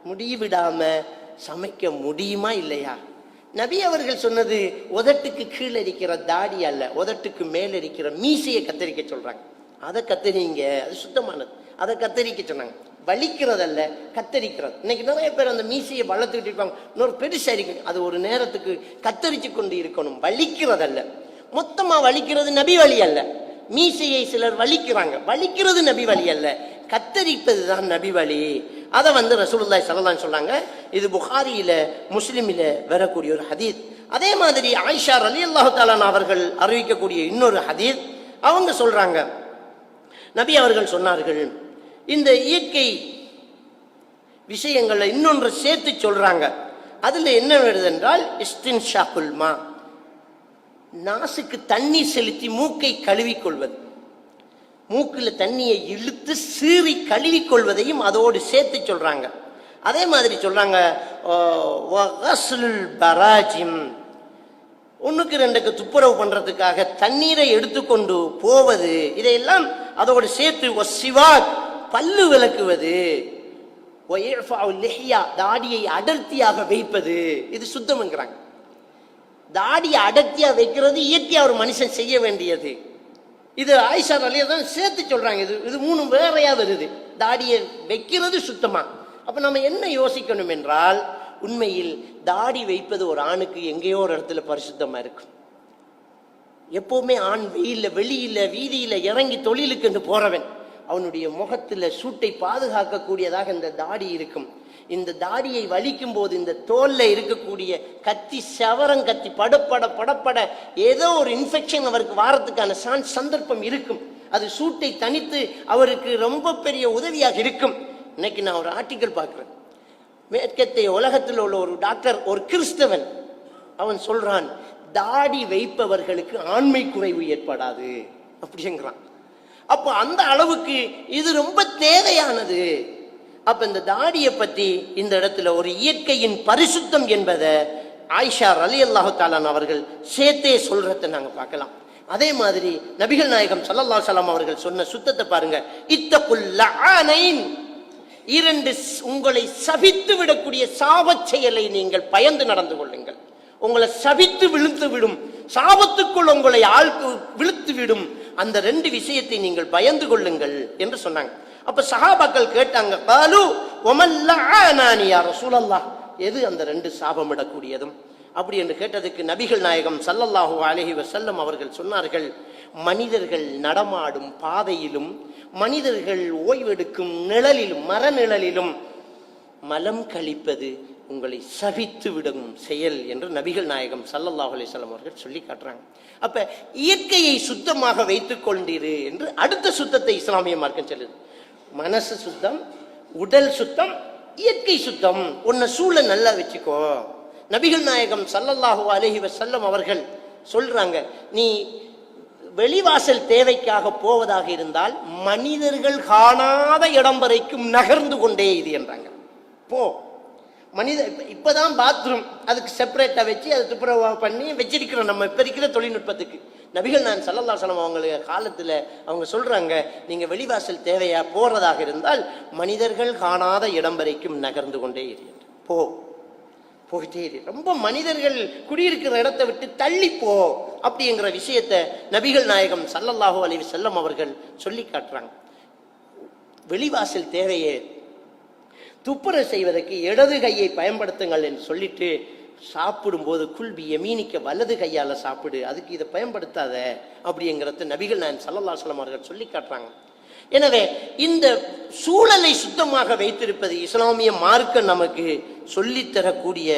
முடி விடாம சமைக்க முடியுமா இல்லையா? நபி அவர்கள் சொன்னது உதட்டுக்கு கீழே இருக்கிற தாடி அல்ல, உதட்டுக்கு மேல இருக்கிற மீசையை கத்தரிக்க சொல்றாங்க. அதை கத்தரிங்க, அது சுத்தமானது. அதை கத்தரிக்க சொன்னாங்க. வலிக்கிறதல்ல, கத்தரிக்கிறது. இன்னைக்கு நிறைய பேர் அந்த மீசையை வளர்த்துக்கிட்டு இருப்பாங்க, இன்னொரு பெருசா இருக்கு, அது ஒரு நேரத்துக்கு கத்தரிச்சு கொண்டு இருக்கணும். வலிக்கிறதல்ல, மொத்தமா வலிக்கிறது நபி வழி அல்ல. மீசையை சிலர் வலிக்கிறாங்க, வலிக்கிறது நபி வழி அல்ல, கத்தரிப்பது தான் நபி வழி. அதை ரசூலுல்லாஹி ஸல்லல்லாஹு அலைஹி சொன்னாங்க. இது புகாரியில முஸ்லிமில வரக்கூடிய ஒரு ஹதீஸ். அதே மாதிரி ஆயிஷா ரலியல்லாஹு தஆலா அவர்கள் அறிவிக்கக்கூடிய இன்னொரு ஹதீஸ். அவங்க சொல்றாங்க, நபி அவர்கள் சொன்னார்கள், இந்த இயற்கை விஷயங்களை இன்னொன்று சேர்த்து சொல்றாங்க. அதுல என்ன வருது என்றால் இஸ்தின்ஷாக்குல் மா, நாசுக்கு தண்ணீர் செலுத்தி மூக்கை கழுவிக்கொள்வது, மூக்கில் தண்ணியை இழுத்து சீறி கழுவிக்கொள்வதையும் அதோடு சேர்த்து சொல்றாங்க. அதே மாதிரி சொல்றாங்க ஒன்றுக்கு ரெண்டுக்கு துப்புரவு பண்றதுக்காக தண்ணீரை எடுத்துக்கொண்டு போவது, இதையெல்லாம் அதோடு சேர்த்து சிவாக் பல்லு விளக்குவது, தாடியை அடர்த்தியாக வைப்பது, இது சுத்தம்ங்கிறாங்க. தாடியை அடர்த்தியா வைக்கிறது இயற்கையா ஒரு மனுஷன் செய்ய வேண்டியது. இது ஆயிஷா ரலியல்லாஹு தான் சேர்த்து சொல்றாங்க. இது மூணு வேறையா வருது. தாடியை வைக்கிறது சுத்தமா. அப்ப நம்ம என்ன யோசிக்கணும் என்றால், உண்மையில் தாடி வைப்பது ஒரு ஆணுக்கு எங்கேயோ ஒரு இடத்துல பரிசுத்தமா இருக்கும். எப்பவுமே ஆண் வெயில்ல வெளியில வீதியில இறங்கி தொழிலுக்கு என்று போறவன், அவனுடைய முகத்துல சூட்டை பாதுகாக்கக்கூடியதாக இந்த தாடி இருக்கும். இந்த தாடியை வலிக்கும் போது இந்த தோல்ல இருக்கக்கூடிய கத்தி, சவரம் கத்தி படப்பட படப்பட ஏதோ ஒரு இன்ஃபெக்ஷன் அவருக்கு வாரத்துக்கான சந்தர்ப்பம் இருக்கும். அது சூட்டை தனித்து அவருக்கு ரொம்ப பெரிய உதவியாக இருக்கும். இன்னைக்கு நான் ஒரு ஆர்டிக்கல் பார்க்கிறேன். மேற்கத்திய உலகத்தில் உள்ள ஒரு டாக்டர், ஒரு கிறிஸ்தவன், அவன் சொல்றான், தாடி வைப்பவர்களுக்கு ஆண்மை குறைவு ஏற்படாது அப்படிங்கிறான். அப்ப அந்த அளவுக்கு இது ரொம்ப தேவையானது. அப்ப இந்த தாடியை பத்தி இந்த இடத்துல ஒரு இயற்கையின் பரிசுத்தம் என்பதை ஆயிஷா ரலியல்லாஹு தஆலா அவர்கள் சேர்த்தே சொல்றதை நாங்க பார்க்கலாம். அதே மாதிரி நபிகள் நாயகம் ஸல்லல்லாஹு அலைஹி வஸல்லம் அவர்கள் சொன்ன சுத்தத்தை பாருங்க. இத்தகுல் லஆனைன், இரண்டு உங்களை சபித்து விடக்கூடிய சாபச் செயலை நீங்கள் பயந்து நடந்து கொள்ளுங்கள். உங்களை சபித்து விழுத்து விடும், சாபத்துக்குள் உங்களை ஆழ்த்து விழுத்து விடும், அந்த ரெண்டு விஷயத்தை நீங்கள் பயந்து கொள்ளுங்கள் என்று சொன்னாங்க. அப்ப சஹாபாக்கள் கேட்டாங்க, காலு வமல் லஆனானி யா ரசூலல்லாஹ், எது அந்த ரெண்டு சாபமிடக்கூடியதும் அப்படி என்று கேட்டதுக்கு நபிகள் நாயகம் ஸல்லல்லாஹு அலைஹி வஸல்லம் அவர்கள் சொன்னார்கள், மனிதர்கள் நடமாடும் பாதையிலும் மனிதர்கள் ஓய்வெடுக்கும் நிழலிலும் மர நிழலிலும் மலம் கழிப்பது உங்களை சபித்து விடும் செயல் என்று நபிகள் நாயகம் ஸல்லல்லாஹு அலைஹி வஸல்லம் அவர்கள் சொல்லி காட்டுறாங்க. அப்ப இயற்கையை சுத்தமாக வைத்துக் கொண்டிரு என்று அடுத்த சுத்தத்தை இஸ்லாமிய மார்க்கம் சொல்லுது. மனசு சுத்தம், உடல் சுத்தம், இயற்கை சுத்தம். உன்னை சூழ நல்லா வச்சுக்கோ. நபிகள் நாயகம் ஸல்லல்லாஹு அலைஹி வஸல்லம் அவர்கள் சொல்றாங்க, நீ வெளிவாசல் தேவைக்காக போவதாக இருந்தால் மனிதர்கள் காணாத இடம் வரைக்கும் நகர்ந்து கொண்டே இது என்றாங்க. போ, மனித இப்பதான் பாத்ரூம் அதுக்கு செப்பரேட்டா வச்சு அதை துப்புரவா பண்ணி வச்சிருக்கிறோம் நம்ம இப்ப இருக்கிற தொழில்நுட்பத்துக்கு. நபிகள் நான் ஸல்லல்லாஹு அலைஹி வஸல்லம் அவங்க காலத்துல அவங்க சொல்றாங்க, நீங்க வெளிவாசல் தேவையா போறதாக இருந்தால் மனிதர்கள் காணாத இடம் வரைக்கும் நகர்ந்து கொண்டே இரு, போயிட்டே இரு, ரொம்ப மனிதர்கள் குடியிருக்கிற இடத்தை விட்டு தள்ளி போ அப்படிங்கிற விஷயத்தை நபிகள் நாயகம் ஸல்லல்லாஹு அலைஹி வஸல்லம் அவர்கள் சொல்லி காட்டுறாங்க. வெளிவாசல் தேவையே துப்புரவு செய்வதற்கு இடது கையை பயன்படுத்துங்கள் என்று சொல்லிட்டு, சாப்பிடும்போது குல்பி யமீனிக்க வலது கையால சாப்பிடு, அதுக்கு இதை பயன்படுத்தாத அப்படிங்கிறத நபிகள் நாயகம் ஸல்லல்லாஹு அலைஹி வஸல்லம் அவர்கள் சொல்லி காட்டுறாங்க. எனவே இந்த சூழலை சுத்தமாக வைத்திருப்பது இஸ்லாமிய மார்க்கம் நமக்கு சொல்லித்தரக்கூடிய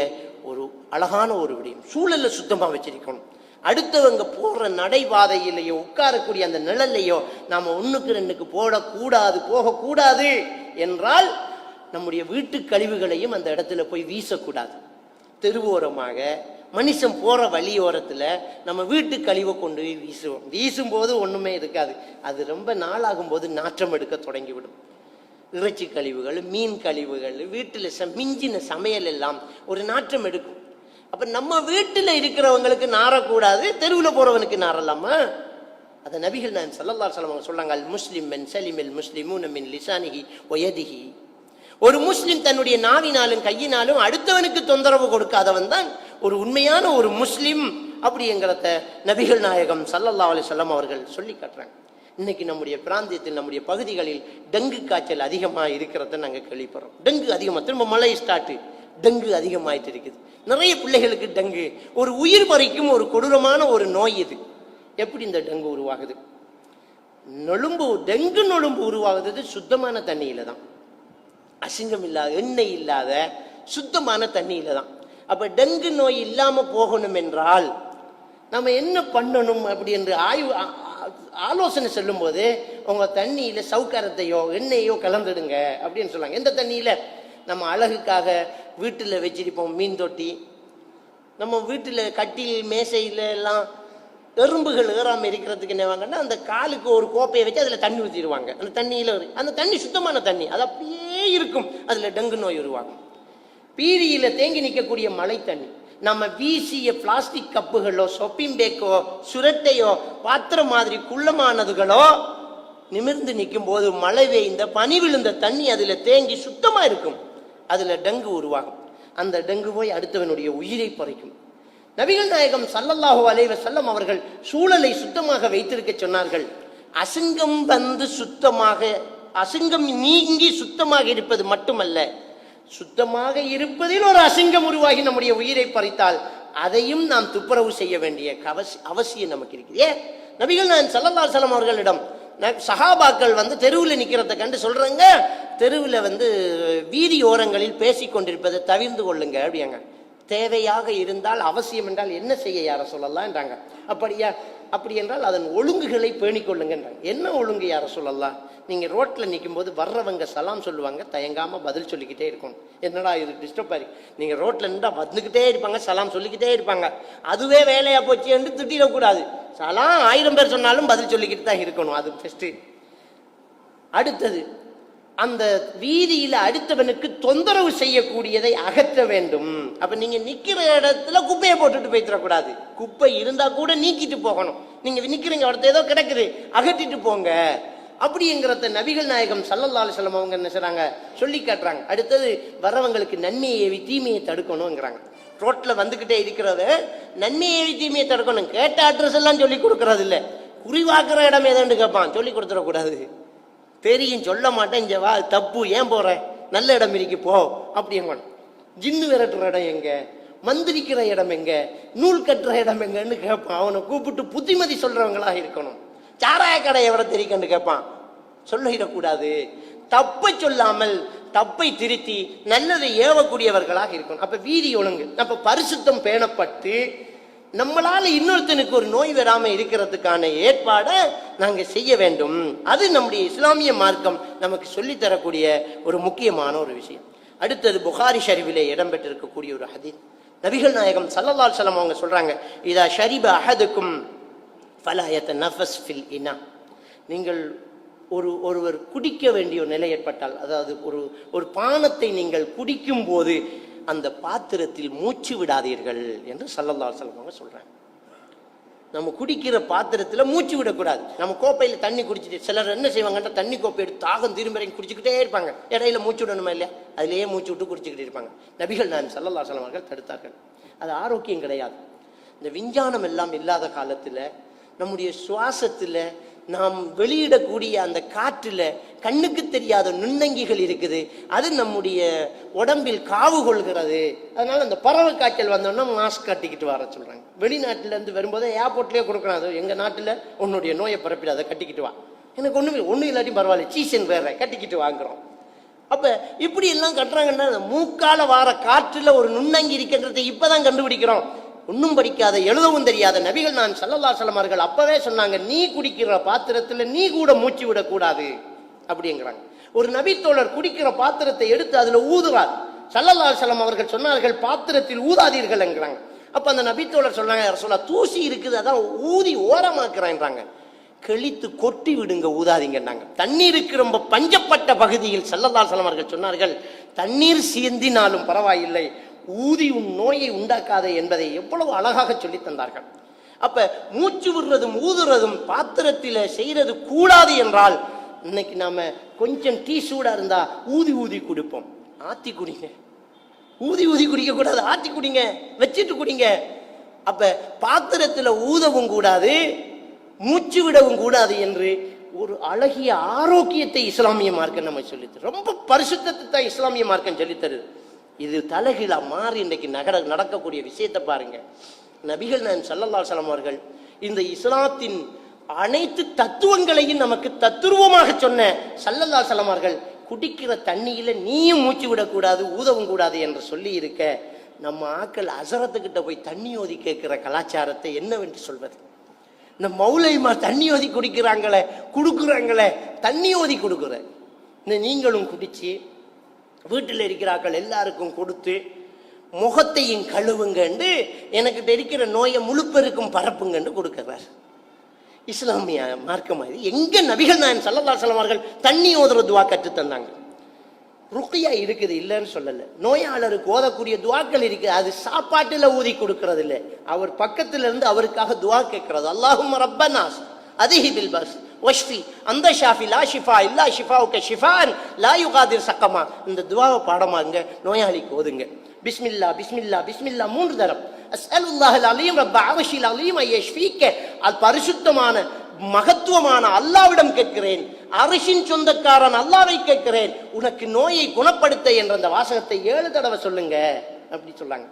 ஒரு அழகான ஒரு விடயம். சூழலை சுத்தமாக வச்சிருக்கணும். அடுத்தவங்க போற நடைபாதையிலையோ உட்காரக்கூடிய அந்த நிழல்லையோ நாம ஒண்ணுக்கு ரெண்டுக்கு போகக்கூடாது என்றால் நம்முடைய வீட்டு கழிவுகளையும் அந்த இடத்துல போய் வீசக்கூடாது. தெருவோரமாக மனுஷன் போற வழியோரத்துல நம்ம வீட்டு கழிவை கொண்டு போய் வீசுவோம். வீசும்போது ஒண்ணுமே இருக்காது, அது ரொம்ப நாளாகும் போது நாற்றம் எடுக்க தொடங்கிவிடும். இறைச்சி கழிவுகள், மீன் கழிவுகள், வீட்டுல மிஞ்சின சமையல் எல்லாம் ஒரு நாற்றம் எடுக்கும். அப்ப நம்ம வீட்டுல இருக்கிறவங்களுக்கு நாரக்கூடாது, தெருவில் போறவனுக்கு நாரலாமா? அதை நபிகள் நாயகம் ஸல்லல்லாஹு அலைஹி வஸல்லம் சொன்னாங்க, அல் முஸ்லிம் மன் ஸலிமல் முஸ்லிமூன மின் லிசானிஹி வ யதிஹி. ஒரு முஸ்லிம் தன்னுடைய நாவினாலும் கையினாலும் அடுத்தவனுக்கு தொந்தரவு கொடுக்காதவன் தான் ஒரு உண்மையான ஒரு முஸ்லிம் அப்படிங்கிறத நபிகள் நாயகம் ஸல்லல்லாஹு அலைஹி வஸல்லம் அவர்கள் சொல்லி காட்டுறாங்க. இன்னைக்கு நம்முடைய பிராந்தியத்தில், நம்முடைய பகுதிகளில் டெங்கு காய்ச்சல் அதிகமாக இருக்கிறத நாங்கள் கேள்விப்படுறோம். டெங்கு அதிகமாக, திரும்ப மழை ஸ்டார்ட்டு, டெங்கு அதிகமாயிட்டு இருக்குது. நிறைய பிள்ளைகளுக்கு டெங்கு ஒரு உயிர் பறிக்கும் ஒரு கொடூரமான ஒரு நோய். இது எப்படி இந்த டெங்கு உருவாகுது? டெங்கு நொழும்பு உருவாகுது சுத்தமான தண்ணியில தான், அசிங்கம் இல்லாத, எண்ணெய் இல்லாத சுத்தமான தண்ணியில தான். அப்ப டெங்கு நோய் இல்லாம போகணும் என்றால் நம்ம என்ன பண்ணணும் அப்படி என்று ஆலோசனை சொல்லும் போது, உங்க தண்ணியில சவுக்காரத்தையோ எண்ணெயோ கலந்துடுங்க அப்படின்னு சொல்லுவாங்க. எந்த தண்ணியில? நம்ம அழகுக்காக வீட்டில் வச்சிருப்போம் மீன் தொட்டி, நம்ம வீட்டில் கட்டில் மேசையில எல்லாம் எறும்புகள் ஏறாமல் இருக்கிறதுக்கு என்ன வாங்கன்னா, அந்த காலுக்கு ஒரு கோப்பையை வச்சு அதில் தண்ணி ஊற்றிடுவாங்க. அந்த தண்ணியில் அந்த தண்ணி சுத்தமான தண்ணி, அது அப்படியே இருக்கும். அதில் டெங்கு நோய் உருவாகும். பீரியில் தேங்கி நிற்கக்கூடிய மழை தண்ணி, நம்ம வீசிய பிளாஸ்டிக் கப்புகளோ சொப்பிங் பேக்கோ சுரட்டையோ பாத்திரம் மாதிரி குள்ளமானதுகளோ நிமிர்ந்து நிற்கும் போது மழை பெய்ந்த பனி விழுந்த தண்ணி அதில் தேங்கி சுத்தமாக இருக்கும். அதில் டெங்கு உருவாகும். அந்த டெங்கு போய் அடுத்தவனுடைய உயிரை பறிக்கும். நபிகள் நாயகம் ஸல்லல்லாஹு அலைஹி வஸல்லம் அவர்கள் சூழலை சுத்தமாக வைத்திருக்க சொன்னார்கள். அசிங்கம் வந்து சுத்தமாக, அசிங்கம் நீங்கி சுத்தமாக இருப்பது மட்டுமல்ல, சுத்தமாக இருப்பதில் ஒரு அசிங்கம் உருவாகி நம்முடைய உயிரை பறித்தால் அதையும் நாம் துப்புரவு செய்ய வேண்டிய அவசியம் நமக்கு இருக்குது. ஏன் நபிகள் நாயகம் ஸல்லல்லாஹு அலைஹி வஸல்லம் அவர்களிடம் சஹாபாக்கள் வந்து தெருவில் நிற்கிறத கண்டு சொல்றாங்க, தெருவில் வந்து வீதி ஓரங்களில் பேசி கொண்டிருப்பதை தவிர்த்து கொள்ளுங்க அப்படியாங்க. தேவையாக இருந்தால், அவசியம் என்றால் என்ன செய்ய யார சொல்லலாம் என்றாங்க. அப்படியா? அப்படி என்றால் அதன் ஒழுங்குகளை பேணிக்கொள்ளுங்கன்றாங்க. என்ன ஒழுங்கு யார சொல்லலாம்? நீங்க ரோட்ல நிற்கும் போது வர்றவங்க சலாம் சொல்லுவாங்க, தயங்காம பதில் சொல்லிக்கிட்டே இருக்கணும். என்னடா இது டிஸ்டர்ப் ஆகி, நீங்க ரோட்ல நின்றா வந்துக்கிட்டே இருப்பாங்க, சலாம் சொல்லிக்கிட்டே இருப்பாங்க, அதுவே வேலையா போச்சு என்று திட்டிடக்கூடாது. சலாம் 1000 பேர் சொன்னாலும் பதில் சொல்லிக்கிட்டு தான் இருக்கணும். அது ஃபர்ஸ்ட். அடுத்தது, அந்த வீதியில அடுத்தவனுக்கு தொந்தரவு செய்யக்கூடியதை அகற்ற வேண்டும். அப்ப நீங்க நிக்கிற இடத்துல குப்பையை போட்டுட்டு போயிடக்கூடாது. குப்பை இருந்தா கூட நீக்கிட்டு போகணும். நீங்க நிக்கிறீங்க, இடத்துல ஏதோ கிடக்குது, அகற்றிட்டு போங்க அப்படிங்கிறத நபிகள் நாயகம் ஸல்லல்லாஹு அலைஹி வஸல்லம் அவங்க என்ன செய்றாங்க, சொல்லி காட்டுறாங்க. அடுத்தது, வரவங்களுக்கு நன்மையை ஏவி தீமையை தடுக்கணுங்கிறாங்க. ரோட்ல வந்துகிட்டே இருக்கிறத நன்மையை ஏவி தீமையை தடுக்கணும். கேட்ட அட்ரஸ் எல்லாம் சொல்லி கொடுக்கறது இல்லை. குறிவாக்குற இடம் ஏதாண்டு கேட்பான், சொல்லி கொடுத்துடக்கூடாது. தெரியும், சொல்ல மாட்டேன், இங்க வா, தப்பு, ஏன் போற, நல்ல இடம் இருக்கு போ அப்படிங்க. ஜின்னு விரட்டுற இடம் எங்க, மந்திரிக்கிற இடம் எங்க, நூல் கட்டுற இடம் எங்கன்னு கேட்பான். அவனை கூப்பிட்டு புத்திமதி சொல்றவங்களா இருக்கணும். சாராய கடை எவரை தெரிக்கன்னு கேட்பான், சொல்லிடக்கூடாது. தப்பை சொல்லாமல் தப்பை திருத்தி நல்லதை ஏவக்கூடியவர்களாக இருக்கணும். அப்ப வீதி ஒழுங்கு, அப்ப பரிசுத்தம் பேணப்பட்டு நம்மளால இன்னொருத்தனுக்கு ஒரு நோய் வராம இருக்கிறதுக்கான ஏற்பாடை நாங்க செய்ய வேண்டும். அது நம்முடைய இஸ்லாமிய மார்க்கம் நமக்கு சொல்லித்தரக்கூடிய ஒரு முக்கியமான ஒரு விஷயம். அடுத்தது, புகாரி ஷரீஃபிலே இடம்பெற்றிருக்கக்கூடிய ஒரு ஹதீஸ். நபிகள் நாயகம் ஸல்லல்லாஹு அலைஹி வஸல்லம் அவங்க சொல்றாங்க, இதா ஷரிப அஹதுக்கும் ஃபலா யதனஃபஸ் ஃபில் இனா. நீங்கள் ஒருவர் குடிக்க வேண்டிய ஒரு நிலை ஏற்பட்டால், அதாவது ஒரு பானத்தை நீங்கள் குடிக்கும் போது அந்த பாத்திரத்தில் மூச்சு விடாதீர்கள் என்று ஸல்லல்லாஹு அலைஹி வஸல்லம் சொல்றாங்க. நம்ம குடிக்கிற பாத்திரத்துல மூச்சு விடக்கூடாது. நம்ம கோப்பையில தண்ணி குடிச்சிட்டு, சிலர் என்ன செய்வாங்கன்னா, தண்ணி கோப்பை எடுத்து தாகம் திரும்பி குடிச்சுக்கிட்டே இருப்பாங்க. இடையில மூச்சு விடணுமா இல்லையா, அதுலயே மூச்சு விட்டு குடிச்சுக்கிட்டு இருப்பாங்க. நபிகள் நாயகம் ஸல்லல்லாஹு அலைஹி வஸல்லம் அவர்கள் தடுத்தார்கள். அது ஆரோக்கியம் கிடையாது. இந்த விஞ்ஞானம் எல்லாம் இல்லாத காலத்துல நம்முடைய சுவாசத்துல நாம் வெளியிடக்கூடிய அந்த காற்றுல கண்ணுக்கு தெரியாத நுண்ணங்கிகள் இருக்குது. அது நம்முடைய உடம்பில் காவு கொள்கிறது. அதனால அந்த பறவை காய்ச்சல் வந்தோன்னா மாஸ்க் கட்டிக்கிட்டு வர சொல்றாங்க. வெளிநாட்டுல இருந்து வரும்போது ஏர்போர்ட்லயே கொடுக்கறாது, எங்க நாட்டுல உன்னுடைய நோயை பரப்பிடாத, கட்டிக்கிட்டு வா. எனக்கு ஒண்ணு இல்லாட்டி பரவாயில்ல, சீசன் வேற, கட்டிக்கிட்டு வாங்குறோம். அப்ப இப்படி எல்லாம் கட்டுறாங்கன்னா, மூக்கால வார காற்றுல ஒரு நுண்ணங்கி இருக்கின்றதை இப்பதான் கண்டுபிடிக்கிறோம். ஒன்னும் படிக்காத, எழுதவும் தெரியாத நபிகள் நாயகம் ஸல்லல்லாஹு அலைஹி வஸல்லம் அவர்கள் அப்பவே சொன்னாங்க, நீ குடிக்கிற பாத்திரத்துல நீ கூட மூச்சு விடக்கூடாது அப்படிங்கிறாங்க. ஒரு நபித்தோழர் குடிக்கிற பாத்திரத்தை எடுத்து அதுல ஊதுறார். ஸல்லல்லாஹு அலைஹி வஸல்லம் அவர்கள் சொன்னார்கள், பாத்திரத்தில் ஊதாதீர்கள் என்கிறாங்க. அப்ப அந்த நபித்தோழர் சொன்னாங்க, ரசூலல்லாஹ், தூசி இருக்குது, அதான் ஊதி ஓரமாக்குறாங்க. கிழித்து கொட்டி விடுங்க, ஊதாதீங்கன்னாங்க. தண்ணீருக்கு ரொம்ப பஞ்சப்பட்ட பகுதியில் ஸல்லல்லாஹு அலைஹி வஸல்லம் அவர்கள் சொன்னார்கள், தண்ணீர் சிந்தினாலும் பரவாயில்லை, ஊதி உன் நோயை உண்டாக்காதே என்பதை எவ்வளவு அழகாக சொல்லி தந்தார்கள். அப்ப மூச்சு விடுறதும் ஊதுறதும் பாத்திரத்தில செய்யறது கூடாது என்றால், இன்னைக்கு நாம கொஞ்சம் டீ சூடா இருந்தா ஊதி ஊதி குடிப்போம். ஆத்தி குடிங்க, ஊதி ஊதி குடிக்க கூடாது, ஆத்தி குடிங்க, வச்சிட்டு குடிங்க. அப்ப பாத்திரத்துல ஊதவும் கூடாது, மூச்சு விடவும் கூடாது என்று ஒரு அழகிய ஆரோக்கியத்தை இஸ்லாமிய மார்க்கம் நம்ம சொல்லித்தரு. ரொம்ப பரிசுத்தத்தை தான் இஸ்லாமிய மார்க்கம் சொல்லித்தருது. இது தலைகீழா மாறி இன்றைக்கு நடக்கக்கூடிய விஷயத்தை பாருங்க. நபிகள் நாயகம் ஸல்லல்லாஹு அலைஹி வஸல்லம் அவர்கள் இந்த இஸ்லாத்தின் அனைத்து தத்துவங்களையும் நமக்கு தத்துருவமாக சொன்ன ஸல்லல்லாஹு அலைஹி வஸல்லம் அவர்கள் குடிக்கிற தண்ணியில நீயும் மூச்சு விடக்கூடாது, ஊதவும் கூடாது என்று சொல்லி இருக்க, நம்ம ஆக்கள் அசரத்துக்கிட்ட போய் தண்ணி ஓதி கேட்கிற கலாச்சாரத்தை என்னவென்று சொல்வது? இந்த மௌலைமா தண்ணி ஓதி குடிக்கிறாங்களே, கொடுக்குறாங்களே, தண்ணி ஓதி கொடுக்குற இந்த நீங்களும் குடிச்சு வீட்டில் இருக்கிறார்கள் எல்லாருக்கும் கொடுத்து முகத்தையும் கழுவுங்கண்டு எனக்கு இருக்கிற நோயை முழுப்பெருக்கும் பரப்புங்கன்னு கொடுக்கிறார். இஸ்லாமிய மார்க்கம் இது. எங்க நபிகள் நாயகம் ஸல்லல்லாஹு அலைஹி வஸல்லம் அவர்கள் தண்ணி ஓதுற துவா கற்று தந்தாங்க? ருக்கியா இருக்குது, இல்லைன்னு சொல்லல. நோயாளருக்கு ஓதக்கூடிய துவாக்கள் இருக்கு, அது சாப்பாட்டுல ஊதி கொடுக்கறது இல்லை, அவர் பக்கத்துல இருந்து அவருக்காக துவா கேட்கறது. அல்லாஹும்ம ரப்பனாஸ் அதிஹிபில் பஸ் வஷ்ஃபி அந்த ஷாஃபி லா ஷிஃபா இல்லா ஷிஃபாவுக ஷிஃபான் லா யுகாதிர் சக்கமா. இந்த துவாவை பாடமாங்க, நோயாளிக்கு ஓதுங்க. பிஸ்மில்லா பிஸ்மில்லா பிஸ்மில்லா 3 தரம். அஸ்அலுல்லாஹல் அலீம் ரப்ப அர்ஷில் அலீம் யஷ்ஃபீக. அது பரிசுத்தமான மகத்துவமான அல்லாஹ்விடம் கேட்கிறேன், அரிசின் சொந்தக்காரன் அல்லாஹ்வை கேட்கிறேன், உனக்கு நோயை குணப்படுத்த என்ற அந்த வாசகத்தை 7 தடவை சொல்லுங்க அப்படி சொன்னாங்க.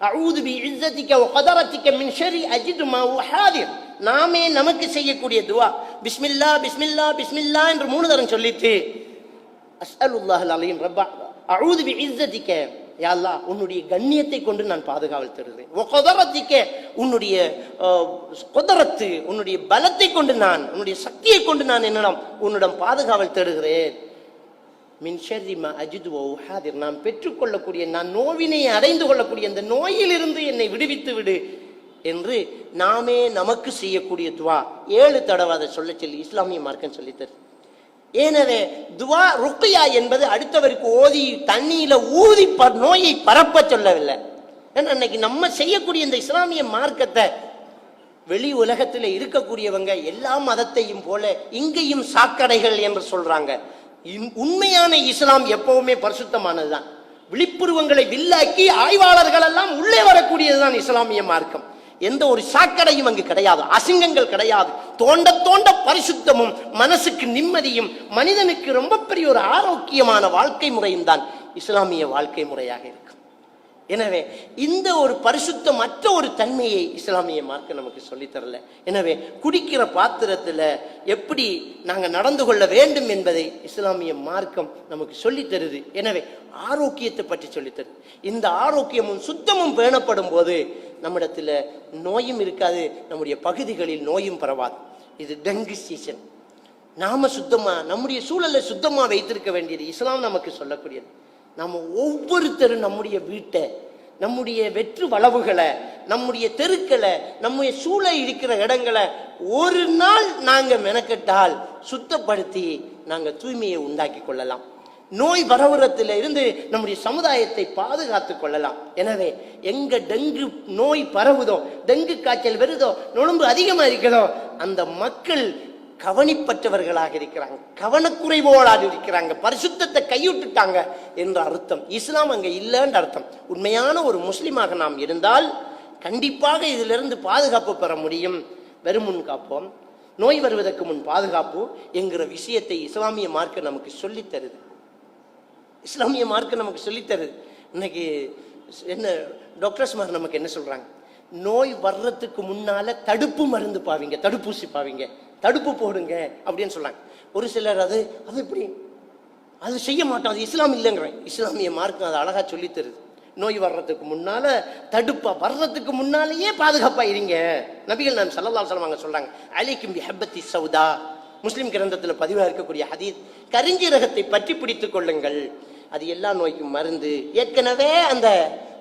அஊது பி இஸ்ஸதிக வ கதரதிக மின் ஷர்ரி அஜிது மா உஹாதிர். நாமே நமக்கு செய்யக்கூடிய துவா பிஸ்மில்லா பிஸ்மில்லா பிஸ்மில்லா என்று 3 தரம் சொல்லிட்டு அஸ்அலுல்லாஹல் அலீம் ரப்ப அஊது பி இஸ்ஸதிக, யா அல்லாஹ் உன்னுடைய கண்ணியத்தை கொண்டு நான் பாதுகாவல் தருகிறேன், உன்னுடைய குதரத்து உன்னுடைய பலத்தை கொண்டு நான், உன்னுடைய சக்தியை கொண்டு நான் என்னிடம் உன்னிடம் பாதுகாவல் தருகிறேன். மின் ஷர்ரி மா அஜிது வ உஹாதிர், நான் பெற்றுக்கொள்ளக்கூடிய, நான் நோவினை அடைந்து கொள்ளக்கூடிய இந்த நோயிலிருந்து என்னை விடுவித்து விடு என்று நாமே நமக்கு செய்யக்கூடிய துவா 7 தடவை அதை சொல்ல சொல்லி இஸ்லாமிய மார்க்கம் சொல்லித்தரு. எனவே துவா ருக்கியா என்பது அடுத்தவருக்கு ஓதி தண்ணியில ஊதி நோயை பரப்ப சொல்லவில்லை. ஏன்னா இன்னைக்கு நம்ம செய்யக்கூடிய இந்த இஸ்லாமிய மார்க்கத்தை வெளி உலகத்தில் இருக்கக்கூடியவங்க எல்லா மதத்தையும் போல இங்கேயும் சாக்கடைகள் என்று சொல்றாங்க. உண்மையான இஸ்லாம் எப்பவுமே பரிசுத்தமானதுதான். விழிப்புருவங்களை வில்லாக்கி ஆய்வாளர்கள் எல்லாம் உள்ளே வரக்கூடியதுதான் இஸ்லாமிய மார்க்கம். எந்த ஒரு சாக்கடையும் அங்கு கிடையாது, அசிங்கங்கள் கிடையாது. தோண்ட தோண்ட பரிசுத்தமும் மனசுக்கு நிம்மதியும் மனிதனுக்கு ரொம்ப பெரிய ஒரு ஆரோக்கியமான வாழ்க்கை முறையும் தான் இஸ்லாமிய வாழ்க்கை முறையாக இருக்கும். எனவே இந்த ஒரு பரிசுத்தமற்ற ஒரு தன்மையை இஸ்லாமிய மார்க்கம் நமக்கு சொல்லித்தரல. எனவே குடிக்கிற பாத்திரத்துல எப்படி நாங்க நடந்து கொள்ள வேண்டும் என்பதை இஸ்லாமிய மார்க்கம் நமக்கு சொல்லித் தருது. எனவே ஆரோக்கியத்தை பற்றி சொல்லித்தருது. இந்த ஆரோக்கியமும் சுத்தமும் பேணப்படும் போது நம்மிடத்துல நோயும் இருக்காது, நம்முடைய பகுதிகளில் நோயும் பரவாது. இது டெங்கு சீசன். நாம சுத்தமா நம்முடைய சூழலை சுத்தமா வைத்திருக்க வேண்டியது இஸ்லாம் நமக்கு சொல்லக்கூடியது. நம்ம ஒவ்வொருத்தரும் நம்முடைய வீட்டை, நம்முடைய வெற்று வளவுகளை, நம்முடைய தெருக்களை, நம்முடைய சூழல் இருக்கிற இடங்களை ஒரு நாள் நாங்க மெனக்கெட்டால் சுத்தப்படுத்தி நாங்க தூய்மையை உண்டாக்கி கொள்ளலாம். நோய் பரவுறத்துல இருந்து நம்முடைய சமுதாயத்தை பாதுகாத்துக் கொள்ளலாம். எனவே எங்க டெங்கு நோய் பரவுதோ, டெங்கு காய்ச்சல் வருதோ, நுழம்பு அதிகமா இருக்கிறதோ, அந்த மக்கள் கவனிப்பற்றவர்களாக இருக்கிறாங்க, கவனக்குறைவோடாக இருக்கிறாங்க, பரிசுத்தத்தை கைவிட்டுட்டாங்க என்ற அர்த்தம். இஸ்லாம் அங்க இல்லைன்ற அர்த்தம். உண்மையான ஒரு முஸ்லிமாக நாம் இருந்தால் கண்டிப்பாக இதிலிருந்து பாதுகாப்பு பெற முடியும். வெறுமுன் காப்போம், நோய் வருவதற்கு முன் பாதுகாப்பு என்கிற விஷயத்தை இஸ்லாமிய மார்க்கம் நமக்கு சொல்லித் தருது. இஸ்லாமிய மார்க்கம் நமக்கு சொல்லித்தருது. இன்னைக்கு என்ன டாக்டர்ஸ்மார் நமக்கு என்ன சொல்றாங்க? நோய் வர்றதுக்கு முன்னால தடுப்பு மருந்து பாவீங்க, தடுப்பூசி பாவீங்க, தடுப்பு போடுங்க அப்படின்னு சொல்றாங்க. ஒரு சிலர் அது எப்படி அது செய்ய மாட்டோம், அது இஸ்லாம் இல்லைங்கிறேன். இஸ்லாமிய மார்க்கம் அதை அழகா சொல்லித் தருது. நோய் வர்றதுக்கு முன்னால தடுப்பா, வர்றதுக்கு முன்னாலேயே பாதுகாப்பா இருங்க. நபிகள் நாயகம் ஸல்லல்லாஹு அலைஹி வஸல்லம் சொல்றாங்க, அலைக்கும் பிஹப்பத்தி சௌதா. முஸ்லிம் கிரந்தத்தில் பதிவாக இருக்கக்கூடிய ஹதீஸ், கரிஞ்சீரகத்தை பற்றி பிடித்துக் கொள்ளுங்கள், அது எல்லா நோய்க்கும் மருந்து. ஏற்கனவே அந்த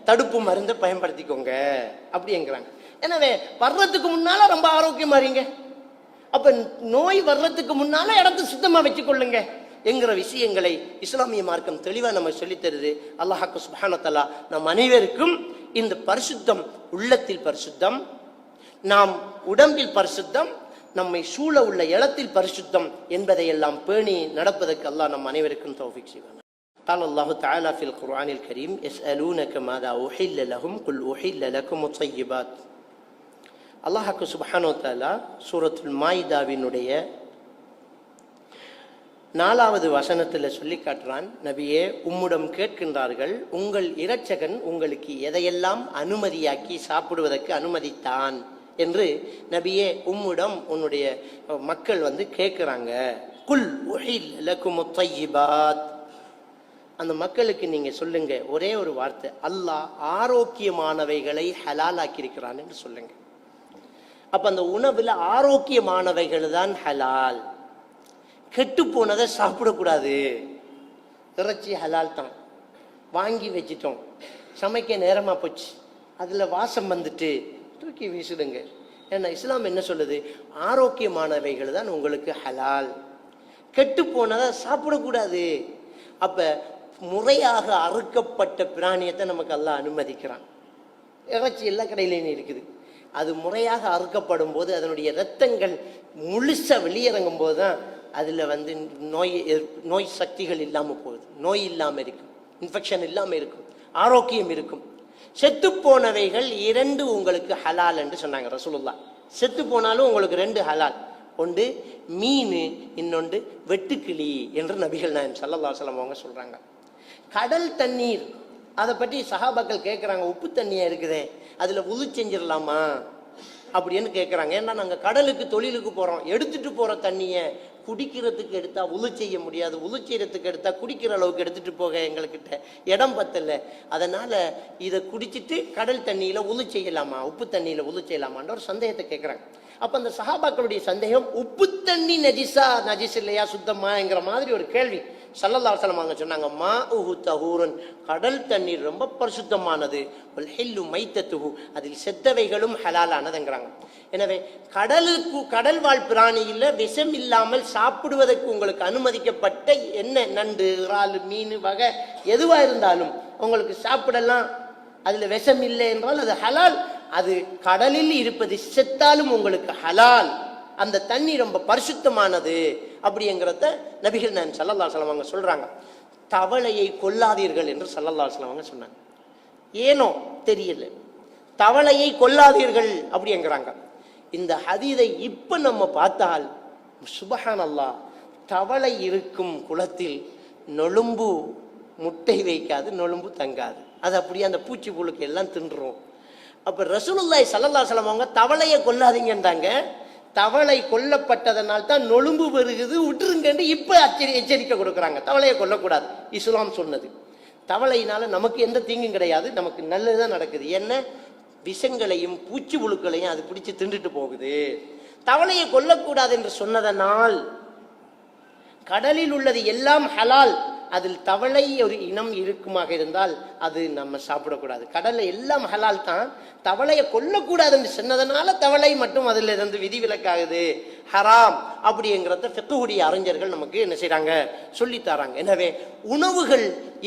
தடுப்பு மருந்தை பயன்படுத்திக்கோங்க அப்படிங்கிறாங்க. எனவே வர்றதுக்கு முன்னால ரொம்ப ஆரோக்கியமா இருங்க. அப்ப நோய் வர்றதுக்கு முன்னால இடத்தை சுத்தமா வச்சுக்கொள்ளுங்க என்கிற விஷயங்களை இஸ்லாமிய மார்க்கம் தெளிவா நம்ம சொல்லித் தருது. அல்லாஹ் சுப்ஹானஹு வ தஆலா நம் அனைவருக்கும் இந்த பரிசுத்தம், உள்ளத்தில் பரிசுத்தம், நாம் உடம்பில் பரிசுத்தம், நம்மை சூழ உள்ள இடத்தில் பரிசுத்தம் என்பதை எல்லாம் பேணி நடப்பதற்கு அல்லாஹ் நம் அனைவருக்கும் தௌஃபீக் செய்வான். قال الله تعالى في القرآن الكريم يسألونك ماذا أحل لهم قل أحل لكم الطيبات. அல்லாஹ் சுப்ஹானஹு வ தஆலா சூரத்துல் மாயிதாவினுடைய 4வது வசனத்தில் சொல்லி காட்டுறான், நபியே உம்முடம் கேட்கின்றார்கள், உங்கள் இரட்சகன் உங்களுக்கு எதையெல்லாம் அனுமதியாக்கி சாப்பிடுவதற்கு அனுமதித்தான் என்று நபியே உம்முடம் உன்னுடைய மக்கள் கேட்குறாங்க. குல் உஹில் லகுமுத் தய்யிபாத். அந்த மக்களுக்கு நீங்க சொல்லுங்க ஒரே ஒரு வார்த்தை, அல்லாஹ் ஆரோக்கியமானவைகளை ஹலால் ஆக்கியிருக்கிறான் என்று சொல்லுங்க. அப்ப அந்த உணவுல ஆரோக்கியமானவைகள் தான் ஹலால். கெட்டு போனதை சாப்பிடக்கூடாது. இறைச்சி ஹலால் தான், வாங்கி வச்சிட்டோம், சமைக்க நேரமா போச்சு, அதுல வாசம் வந்துட்டு தூக்கி வீசிடுங்க. ஏன்னா இஸ்லாம் என்ன சொல்லுது, ஆரோக்கியமானவைகள் தான் உங்களுக்கு ஹலால், கெட்டு போனதை சாப்பிடக்கூடாது. அப்ப முறையாக அறுக்கப்பட்ட பிராணியத்தை நமக்கு அல்லாஹ் அனுமதிக்கிறான். இறைச்சி எல்லா கடையிலையும் இருக்குது. அது முறையாக அறுக்கப்படும் போது அதனுடைய இரத்தங்கள் முழுசா வெளியிறங்கும் போது தான் அதுல நோய் சக்திகள் இல்லாம போகுது, நோய் இல்லாம இருக்கும், இன்ஃபெக்ஷன் இல்லாம இருக்கும், ஆரோக்கியம் இருக்கும். செத்து போனவைகள் 2 உங்களுக்கு ஹலால் என்று சொன்னாங்க ரசூலுல்லாஹ். செத்து போனாலும் உங்களுக்கு 2 ஹலால், ஒன்று மீன், இன்னொன்று வெட்டுக்கிளி என்று நபிகள் நாயகம் ஸல்லல்லாஹு அலைஹி வஸல்லம் அவங்க சொல்றாங்க. கடல் தண்ணீர், அதை பற்றி சஹாபாக்கள் கேட்குறாங்க, உப்பு தண்ணியா இருக்குதே அதுல உது செஞ்சிடலாமா அப்படின்னு கேட்குறாங்க. ஏன்னா நாங்கள் கடலுக்கு தொழிலுக்கு போகிறோம், எடுத்துட்டு போகிற தண்ணியை குடிக்கிறதுக்கு எடுத்தால் உது செய்ய முடியாது, உது செய்யறதுக்கு எடுத்தால் குடிக்கிற அளவுக்கு எடுத்துட்டு போக எங்கள்கிட்ட இடம் பத்தல, அதனால் இதை குடிச்சிட்டு கடல் தண்ணியில் உது செய்யலாமா, உப்பு தண்ணியில் உது செய்யலாமான்ற ஒரு சந்தேகத்தை கேட்குறாங்க. அப்போ அந்த சஹாபாக்களுடைய சந்தேகம், உப்பு தண்ணி நஜிஸா நஜிஸ் இல்லையா சுத்தமாங்கிற மாதிரி ஒரு கேள்வி. ஸல்லல்லாஹு அலைஹி வஸல்லம் அவங்க சொன்னாங்க, மாஉஹு தஹூரன், கடல் தண்ணீர் ரொம்ப பரிசுத்தமானது, வல் ஹில்லு மைத்தத்துஹு, அதில் செத்தவைகளும் ஹலாலானதுங்கிறாங்க. எனவே கடல் வாழ் பிராணியில் விஷம் இல்லாமல் சாப்பிடுவதற்கு உங்களுக்கு அனுமதிக்கப்பட்ட என்ன நண்டு, இறால், மீன் வகை எதுவா இருந்தாலும் உங்களுக்கு சாப்பிடலாம், அதுல விஷம் இல்லை என்றால் அது ஹலால். அது கடலில் இருப்பது செத்தாலும் உங்களுக்கு ஹலால், அந்த தண்ணி ரொம்ப பரிசுத்தமானது அப்படிங்கிறத நபிகள் நாயகம் ஸல்லல்லாஹு அலைஹி வஸல்லம் சொல்றாங்க. தவளையை கொல்லாதீர்கள் என்று ஸல்லல்லாஹு அலைஹி வஸல்லம் சொன்னாங்க. ஏனோ தெரியல, தவளையை கொல்லாதீர்கள் அப்படிங்கிறாங்க. இந்த ஹதீதை இப்ப நம்ம பார்த்தால் சுப்ஹானல்லாஹ், தவளை இருக்கும் குளத்தில் நொழும்பு முட்டை வைக்காது, நொழும்பு தங்காது, அது அப்படியே அந்த பூச்சி புழுக்கு எல்லாம் தின்றுரும். அப்ப ரசூலுல்லாஹி ஸல்லல்லாஹு அலைஹி வஸல்லம் அவங்க தவளையை கொல்லாதீங்கன்றாங்க. தவளை கொல்லப்பட்டதனால் தான் நொழும்பு வருகுது, விட்டுருங்கன்னு இப்ப எச்சரிக்கை கொடுக்குறாங்க. தவளையை கொல்லக்கூடாது, இஸ்லாம் சொன்னது. தவளையினால நமக்கு எந்த தீங்கும் கிடையாது, நமக்கு நல்லதுதான் நடக்குது. என்ன, விஷங்களையும் பூச்சி புழுக்களையும் அது பிடிச்சு தின்றுட்டு போகுது. தவளையை கொல்லக்கூடாது என்று சொன்னதனால் கடலில் உள்ளது எல்லாம் ஹலால், அதில் தவளை ஒரு இனம் இருக்குமாக இருந்தால் அது நம்ம சாப்பிடக்கூடாது. கடல்ல எல்லாம் ஹலால் தான், தவளையை கொல்லக்கூடாதுன்னு சொன்னதுனால தவளை மட்டும் அதுல இருந்து விதிவிலக்காகுது, ஹராம் அப்படிங்கிறத ஃபிக்ஹுடைய அறிஞர்கள் நமக்கு என்ன செய்றாங்க, சொல்லி தராங்க. எனவே உணவுகள்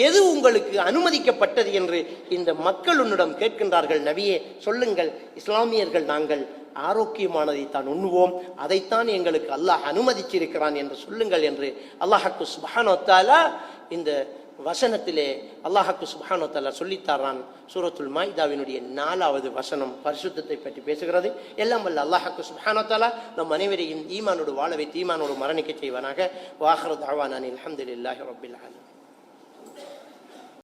எது உங்களுக்கு அனுமதிக்கப்பட்டது என்று இந்த மக்கள் உன்னிடம் கேட்கின்றார்கள். நபியே சொல்லுங்கள், இஸ்லாமியர்கள் நாங்கள் ஆரோக்கியமானதை தான் உண்ணுவோம், அதைத்தான் எங்களுக்கு அல்லாஹ் அனுமதிச்சிருக்கிறான் என்று சொல்லுங்கள் என்று அல்லாஹ் சுப்ஹானஹு வ தஆலா இந்த வசனத்திலே அல்லாஹ் சுப்ஹானஹு வ தஆலா சொல்லித்தாரான். சூரத்துல் மாயிதாவினுடைய 4வது வசனம் பரிசுத்தத்தை பற்றி பேசுகிறது. எல்லாம் வல்ல அல்லாஹ் சுப்ஹானஹு வ தஆலா நம் அனைவரையும் ஈமானோடு வாழ வைத்து ஈமானோடு மரணிக்க செய்வானாக. வ ஆகிரு தஅவானா அல்ஹம்துலில்லாஹி ரப்பில் ஆலமீன்.